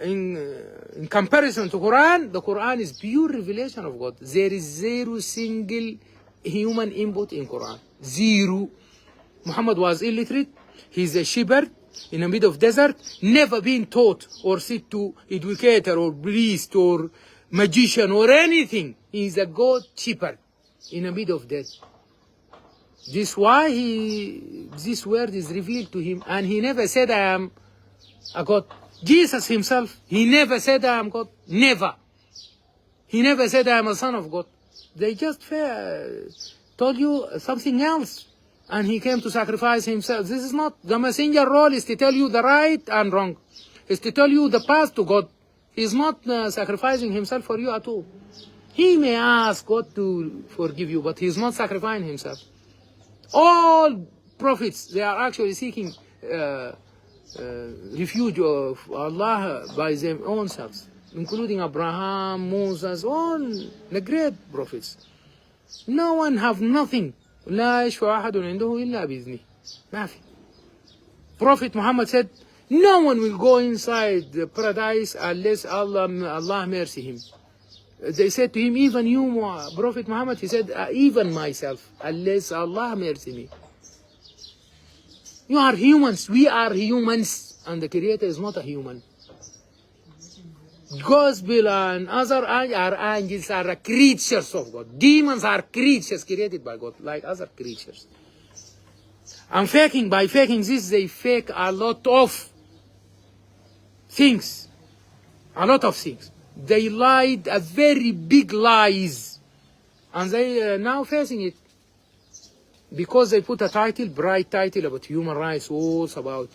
in comparison to Quran, the Quran is pure revelation of God. There is zero single human input in Quran. Zero. Muhammad was illiterate. He's a shepherd in the middle of desert, never been taught or said to educator or priest or magician or anything. He's a God shepherd in the middle of that. This why this word is revealed to him, and he never said I am a God. Jesus himself, he never said I am God. Never. He never said I am a son of God. They just told you something else. And he came to sacrifice himself. This is not, the messenger role is to tell you the right and wrong. Is to tell you the path to God. He's not sacrificing himself for you at all. He may ask God to forgive you, but he's not sacrificing himself. All prophets, they are actually seeking refuge of Allah by their own selves, including Abraham, Moses, all the great prophets. No one have nothing. لا يشفع أحد عنده إلا بإذنه. ما في. Prophet Muhammad said, no one will go inside the paradise unless Allah mercy him. They said to him, even you, Prophet Muhammad, he said, even myself, unless Allah mercy me. You are humans, we are humans, and the Creator is not a human. Gospel and other angels are creatures of God. Demons are creatures created by God, like other creatures. And by faking this, they fake a lot of things. A lot of things. They lied a very big lies. And they are now facing it. Because they put a title, bright title about human rights, wars, about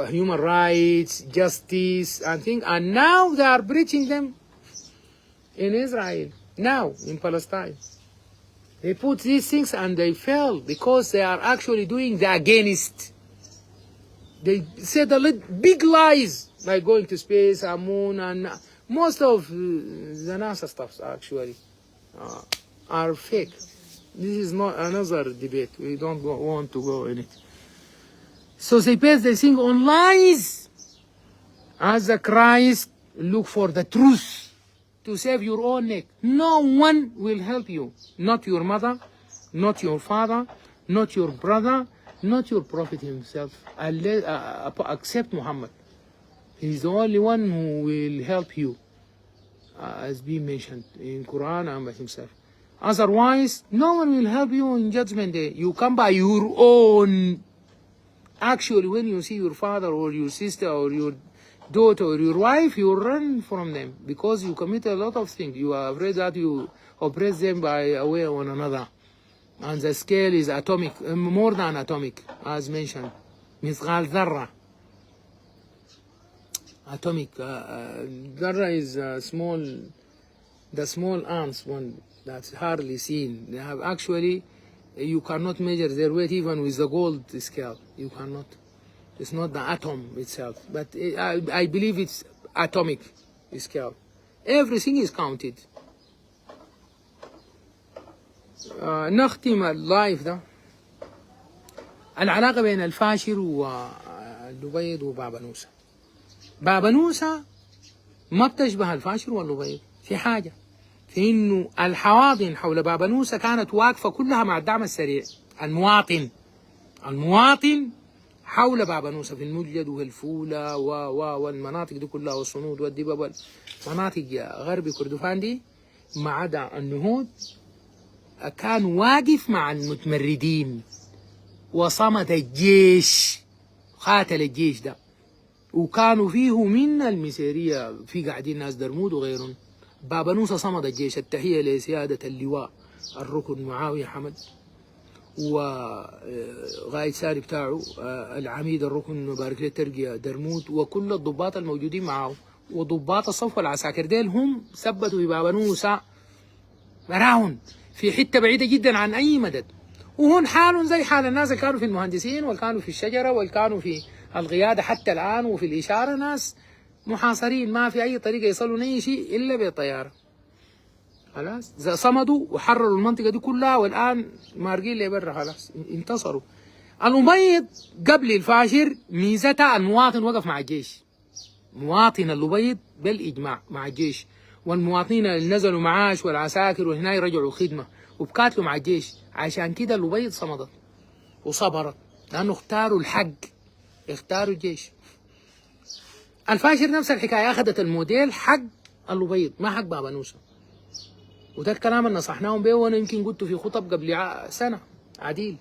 human rights, justice, and things, and now they are breaching them in Israel, now in Palestine. They put these things and they fail because they are actually doing the against. They said big lies, like going to space, and moon, and most of the NASA stuff actually are fake. This is not another debate. We don't want to go in it. So they base their thing on lies. As a Christ, look for the truth to save your own neck. No one will help you. Not your mother, not your father, not your brother, not your prophet himself, except Muhammad. He's the only one who will help you, as being mentioned in Quran and by himself. Otherwise, no one will help you in Judgment Day. You come by your own. Actually, when you see your father or your sister or your daughter or your wife, you run from them because you commit a lot of things. You are afraid that you oppress them by a way or another. And the scale is atomic, more than atomic, as mentioned. مثقال ذرة. Atomic. Dharra is the small ants one that's hardly seen. They have actually, you cannot measure their weight even with the gold scale. You cannot. It's not the atom itself, but I believe it's atomic scale. Everything is counted. نختم اللايف ده. العلاقة بين الفاشر واللبيض وبابا نوسة. بابا نوسة ما بتشبه الفاشر واللبيض في حاجة، في إنه الحواضن حول بابا نوسة كانت واقفة كلها مع الدعم السريع. المواطن حول بابا نوسة في المجلد والفولة والمناطق دي كلها والصنود والدبب، مناطق غربي كردفان دي ما عدا النهود، كان واقف مع المتمردين وصمت الجيش، قاتل الجيش ده، وكانوا فيه من المسيرية في قاعدين ناس درمود وغيرهم. بابا نوسة صمد الجيش. التحية لسيادة اللواء الركن معاوية حمد وغايد ساري بتاعه العميد الركن مبارك له ترقية درمود وكل الضباط الموجودين معه وضباط الصف والعساكر ديل هم ثبتوا ببابا نوسة براون في حتة بعيدة جدا عن أي مدد، وهون حالهم زي حال الناس اللي كانوا في المهندسين والكانوا في الشجرة والكانوا في القيادة حتى الآن وفي الإشارة، ناس محاصرين ما في أي طريقة يصلوا أي شيء إلا بالطيارة. خلاص صمدوا وحرروا المنطقة دي كلها، والآن مارقين لبرا، خلاص انتصروا. المبيض قبل الفاشر ميزتها المواطن وقف مع الجيش، مواطن الأبيض بالإجماع مع الجيش، والمواطنين اللي نزلوا معاش والعساكر وهنا رجعوا خدمة وبكاتلوا مع الجيش. عشان كده الأبيض صمدت وصبرت، لأنه اختاروا الحق، اختاروا الجيش. الفاشر نفس الحكاية، أخذت الموديل حق الأبيض ما حق بابا نوسة. وده الكلام اللي نصحناهم به، وانا يمكن قلته في خطب قبل سنه عديل،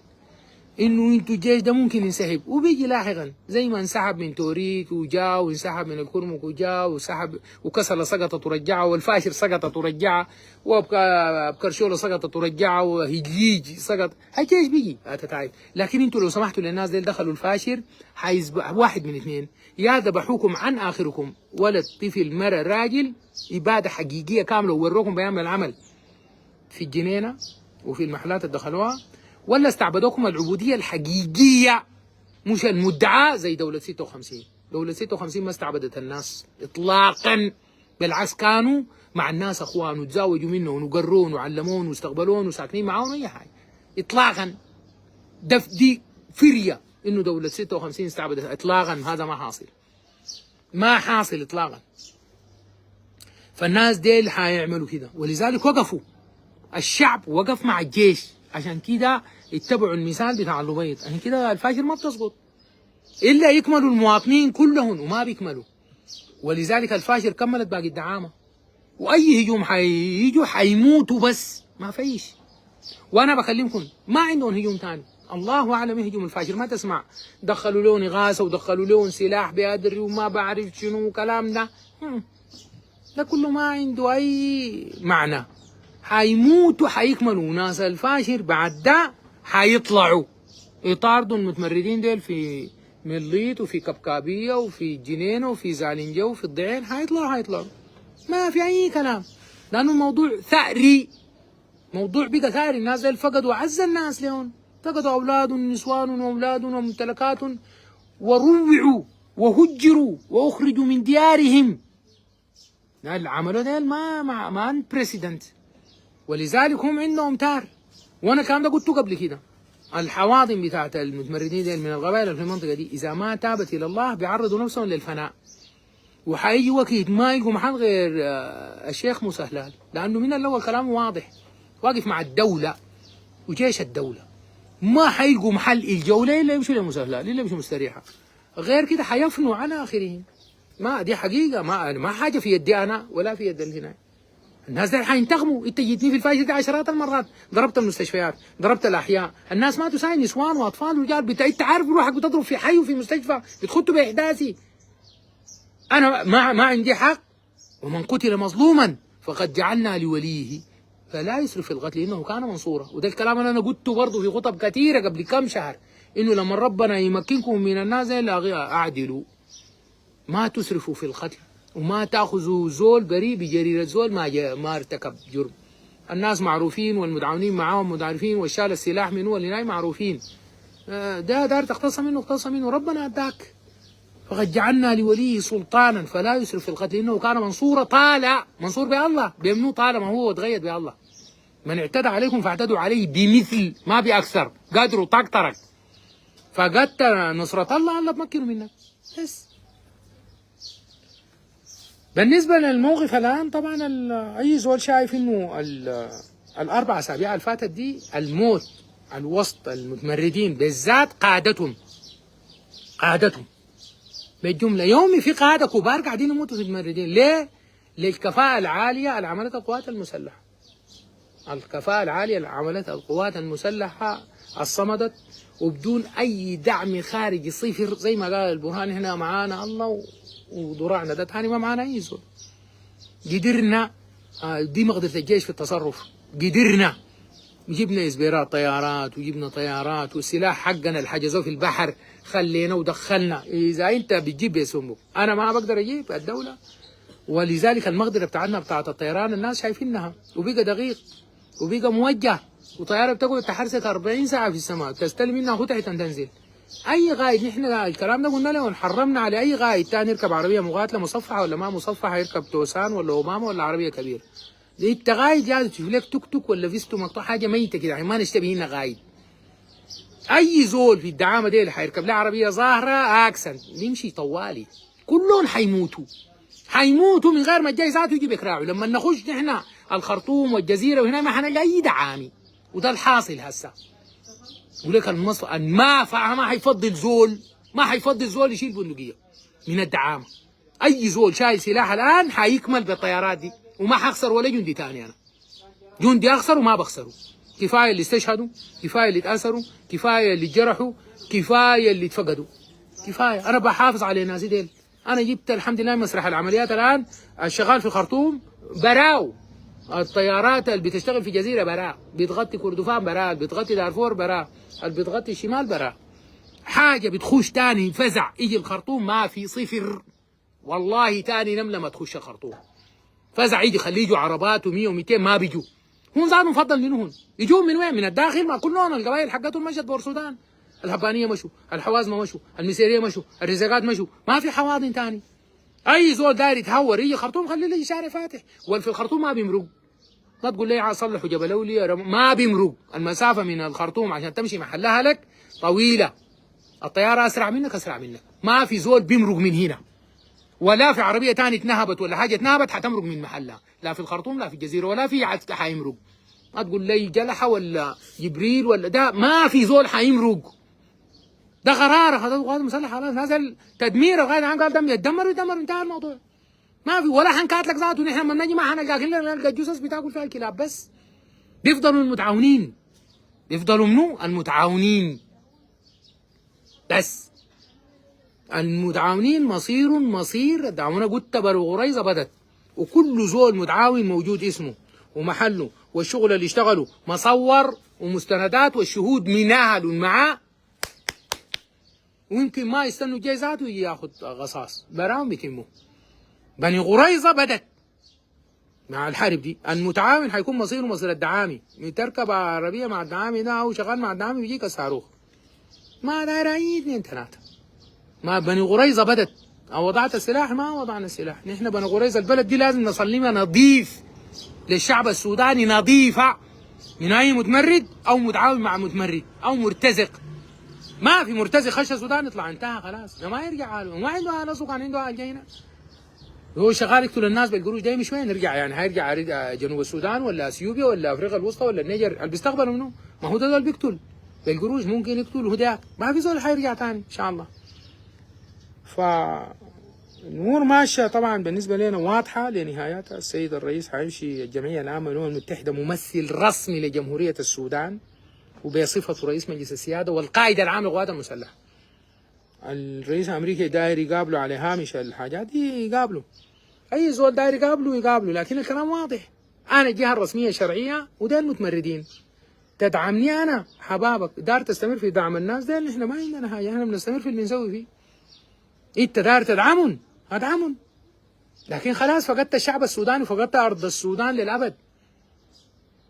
انه انتوا الجيش ده ممكن ينسحب وبيجي لاحقا، زي ما انسحب من توريت وجا، وانسحب من الكرمك وجا، وسحب وكسل سقطت ورجعها، والفاشر سقطت ورجعها، وبكرشوله سقطت ورجعها، وهجيج سقط. الجيش بيجي هتتعب. لكن انتوا لو سمحتوا للناس دي دخلوا الفاشر، واحد من اثنين، يا ذبحوكم عن اخركم، ولد طفل مرة راجل، اباده حقيقيه كامله، ووروكم بيعمل العمل في الجنينه وفي المحلات اللي دخلوها، ولا استعبدوكم العبوديه الحقيقيه مش المدعاه زي دوله 56. دوله 56 ما استعبدت الناس اطلاقا، بالعكس كانوا مع الناس اخوان، وتزاوجوا منهم وقرون وعلمون واستقبلون وساكنين معاهم اي حاجه اطلاقا. دي فريه انه دوله 56 استعبدت اطلاقا، هذا ما حاصل، ما حاصل اطلاقا. فالناس ديل حيعملوا كده، ولذلك وقفوا، الشعب وقف مع الجيش. عشان كده اتبعوا المثال بتاع الأبيض. عشان كده الفاشر ما بتسقط الا يكملوا المواطنين كلهم، وما بيكملوا. ولذلك الفاشر كملت باقي الدعامه، واي هجوم حييجوا حيموتوا بس ما فيش. وانا بكلمكم ما عندهم هجوم ثاني، الله اعلم يهجم الفاشر. ما تسمع دخلوا لون اغاثه ودخلوا لون سلاح بيدري وما بعرف شنو كلام ده كله ما عنده اي معنى. حيموتوا حيكملوا. ناس الفاشر بعد ده حيطلعوا يطاردوا المتمردين ديل في مليط وفي كبكابيه وفي جنينه وفي زالنجه وفي الضعين، حيطلعوا ما في اي كلام، لانه الموضوع ثأري، موضوع بقى ثأري. الناس ديل فقدوا اعز الناس لهم، فقدوا اولادهم ونسوانهم واولادهم وممتلكاتهم، وروعوا وهجروا واخرجوا من ديارهم. العملوا ديل ما ان بريسيدنت، ولذلك هم عندهم تار. وانا الكلام ده قلته قبل كده، الحواضن بتاعت المتمردين ديل من القبائل اللي في المنطقه دي اذا ما تابت الى الله بيعرضوا نفسهم للفناء، وحيجي وقت ما يلقوا محل غير الشيخ موسى هلال، لانه من الاول كلامه واضح، واقف مع الدوله وجيش الدوله، ما حيلقوا محل الجوله الا يمشوا لموسى هلال، الا يمشوا مستريحه، غير كده حيفنوا على اخرهم. ما دي حقيقه، ما حاجه في يدي انا ولا في يد هنا. الناس دي حينتقموا. انت جيتني في الفاشر دي عشرات المرات، ضربت المستشفيات، ضربت الاحياء، الناس ماتوا ساي، نسوان واطفال ورجال. انت عارف روحك بتضرب في حي وفي مستشفى، بتخطوا باحداثي. انا ما عندي حق. ومن قتل مظلوما فقد جعلنا لوليه فلا يسرف في القتل انه كان منصورا. وده الكلام اللي انا قلته برضه في خطب كثيره قبل كم شهر، انه لما ربنا يمكنكم من الناس اعدلوا، ما تسرفوا في القتل، وما تاخذوا زول بريء بجريرة زول ما ارتكب جرم. الناس معروفين، والمتعاونين معاهم متعارفين، والشال السلاح منه والهناي معروفين. ده دار تقتص منه اقتص منه، ربنا اداك. فقد جعلنا لوليه سلطانا فلا يسرف في القتل انه كان منصورا. طالع منصور بالله، بيمنوه طالما هو تغيد بالله. من اعتدى عليكم فاعتدوا عليه بمثل ما باكثر، قادروا طقطرك. فقدت نصرة الله تمكنوا منك بس. بالنسبة للموقف الآن، طبعا أي زول شايف إنه الأربع أسابيع اللي فاتت دي الموت الوسط المتمردين بالذات قادتهم بالجملة. يومي في قادة كبار قاعدين يموتوا في المتمردين. ليه؟ للكفاءة العالية اللي عملتها القوات المسلحة. الكفاءة العالية اللي عملتها القوات المسلحة الصمدت وبدون أي دعم خارجي صفر، زي ما قال البرهان هنا معانا الله وضراعنا ده تاني ما معانا أي زول. قدرنا، دي مقدرة الجيش في التصرف، قدرنا جبنا إسبيرات طيارات وجبنا طيارات، والسلاح حقنا اللي حجزوه في البحر خلينا ودخلنا. إذا أنت بتجيب بسمك أنا ما بقدر أجيب الدولة. ولذلك المقدرة بتاعتنا بتاعت الطيران الناس شايفينها، وبقى دقيق وبقى موجه، وطيارة بتقعد تحرست 40 ساعة في السماء، تستلم منها فتحة تنزل. أي قائد، نحن الكلام ده قلنا له ونحرمنا على أي قائد تاني يركب عربية مقاتلة مصفحة ولا ما مصفحة، يركب توسان ولا أوباما ولا عربية كبيرة. أنت قائد لازم تشوف لك توك توك ولا فيستو مقطوع حاجة ميتة كده، يعني ما نشتبه هنا قائد. أي زول في الدعامة دي اللي حيركب له عربية ظاهرة أكسنت يمشي طوالي، كلهم حيموتوا من غير ما الجاي ذاته يجي بيكراعوا. لما نخش نحن الخرطوم والجزيره وهنا ما حنلقى اي دعامي، وده الحاصل هسه. يقول لك المصر ما حيفضل زول يشيل بندقيه من الدعامه. اي زول شايل سلاح الان حيكمل بالطيارات دي، وما حخسر ولا جندي ثاني. انا جندي اخسر وما بخسره. كفايه اللي استشهدوا، كفايه اللي اتاثروا، كفايه اللي جرحوا، كفايه اللي اتفقدوا، كفايه. انا بحافظ على الناس ديل. انا جبت الحمد لله مسرح العمليات الان الشغال في الخرطوم براو، الطيارات اللي بتشتغل في جزيره براو، بتغطي كردفان براو، بتغطي دارفور براو، اللي بتغطي الشمال براو. حاجه بتخش تاني فزع يجي الخرطوم ما في صفر. والله تاني نمله ما تخش الخرطوم فزع يجي خليه عربات و100 و200 ما بيجوا. هم زادوا مفضل منهم. يجوا من وين؟ من الداخل. ما كلهم القبائل حقتهم مشت بور السودان. الهبانيه مشوا، الحوازمه مشوا، المسيريه مشوا، الرزاقات مشوا، ما في حواضن ثاني. اي زول داير يتهور يجي خرطوم خليه يجي شارع فاتح. والفي الخرطوم ما بيمرق. ما تقول لي صلحوا جبل اولياء، ما بيمرق. المسافه من الخرطوم عشان تمشي محلها لك طويله. الطياره اسرع منك. ما في زول بيمرق من هنا. ولا في عربيه ثانيه اتنهبت ولا حاجه اتنهبت حتمرق من محلها، لا في الخرطوم لا في الجزيره ولا في حيمرق. ما تقول لي جلحه ولا جبريل ولا ده، ما في زول حيمرق. ده قرار اخذته القوات المسلحه خلاص، نزل تدمير. القائد العام قال دم يتدمر انتهى الموضوع. ما في ولا حنكاتلك ذاته. نحن لما نجي ما حنلقاك الا نلقى الجثث بتاكل فيها الكلاب بس. بيفضلوا المتعاونين، بيفضلوا منو؟ المتعاونين بس. المتعاونين مصير الدعوانه. قلت بنو قريظه بدت، وكل زول متعاون موجود اسمه ومحله والشغل اللي اشتغلوا مصور ومستندات والشهود مناهل معاه. ويمكن ما يستنوا الجاي ذاته يجي ياخذ غصاص براهم بيتموا. بني قريظه بدت مع الحرب دي. المتعاون حيكون مصير الدعامي. تركب عربيه مع الدعامي ده او شغال مع الدعامي بيجيك الصاروخ. ما داير اي اثنين ثلاثه. ما بني قريظه بدت. او وضعت السلاح؟ ما وضعنا السلاح. نحن بني قريظه البلد دي لازم نصلمها نظيف للشعب السوداني، نظيفه من اي متمرد او متعاون مع متمرد او مرتزق. ما في مرتزق خش السودان يطلع انتهى خلاص. ما يرجع حاله. ما عنده اهل سوق، عنده اهل جينا. هو شغال يقتل الناس بالقروش. ده مش وين يرجع يعني؟ هيرجع جنوب السودان ولا اثيوبيا ولا افريقيا الوسطى ولا النيجر؟ اللي بيستقبلوا منه ما هو ده اللي بيقتل بالقروش. ممكن يقتل هداك. ما في زول حيرجع ثاني ان شاء الله. فالامور ماشيه طبعا بالنسبه لنا واضحه لنهايتها. السيد الرئيس حيمشي الجمعيه العامه للامم المتحده ممثل رسمي لجمهوريه السودان وبصفته رئيس مجلس السياده والقائد العام للقوات المسلحه. الرئيس الامريكي داير يقابله على هامش الحاجات دي يقابله. اي زول داير يقابله، لكن الكلام واضح. انا الجهه الرسميه الشرعيه وده المتمردين. تدعمني انا حبابك، دار تستمر في دعم الناس ده. احنا ما عندنا حاجه، احنا بنستمر في اللي بنسوي فيه. انت دار تدعمهم ادعمهم، لكن خلاص فقدت الشعب السوداني وفقدت ارض السودان للابد.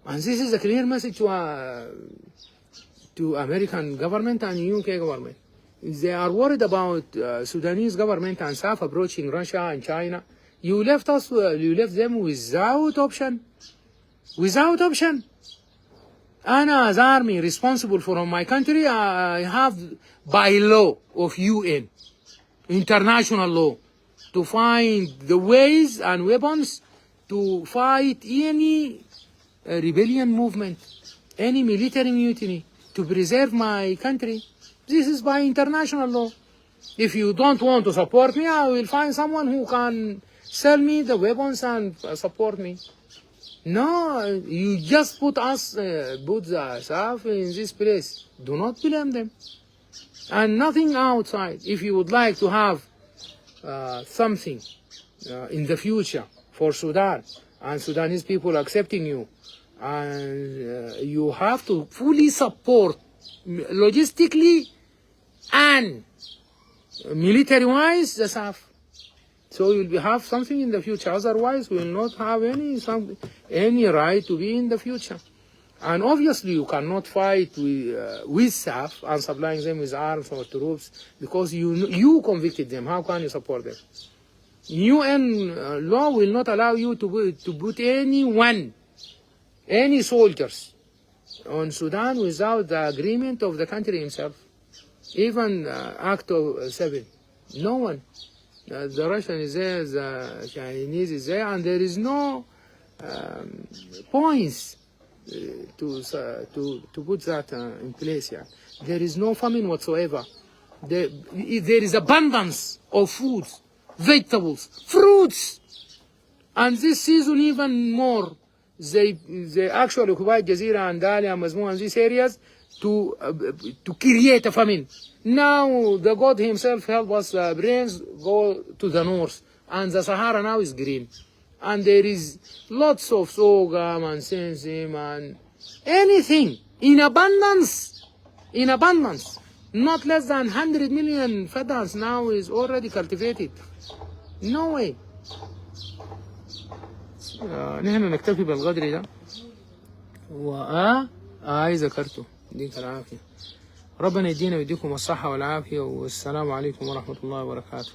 And this is a clear message to American government and UK government. They are worried about Sudanese government and staff approaching Russia and China. You left them without option. أنا as army responsible for my country. I have by law of UN, international law, to find the ways and weapons to fight any rebellion movement, any military mutiny, to preserve my country. This is by international law. If you don't want to support me, I will find someone who can sell me the weapons and support me. No, you just put the staff in this place. Do not blame them. And nothing outside. If you would like to have something in the future for Sudan and Sudanese people accepting you, and you have to fully support logistically and military-wise the staff. So you'll have something in the future. Otherwise, we will not have any right to be in the future. And obviously, you cannot fight with staff and supplying them with arms or troops because you convicted them. How can you support them? UN law will not allow you to put any soldiers on Sudan without the agreement of the country himself. Even Act of 7. No one. The Russian is there, the Chinese is there, and there is no points to put that in place. Yeah. There is no famine whatsoever. There is abundance of foods, vegetables, fruits, and this season even more. They actually occupy Jazeera and Dalia and Mazmou and these areas to create a famine. Now the God himself help us, the brains go to the north, and the Sahara now is green. And there is lots of sorghum and sesame and anything in abundance. In abundance. Not less than 100 million feathers now is already cultivated. No way. نحن نكتفي بالقدر ده. ذكرته. يديك العافية. ربنا يدينا ويديكم الصحة والعافية، والسلام عليكم ورحمة الله وبركاته.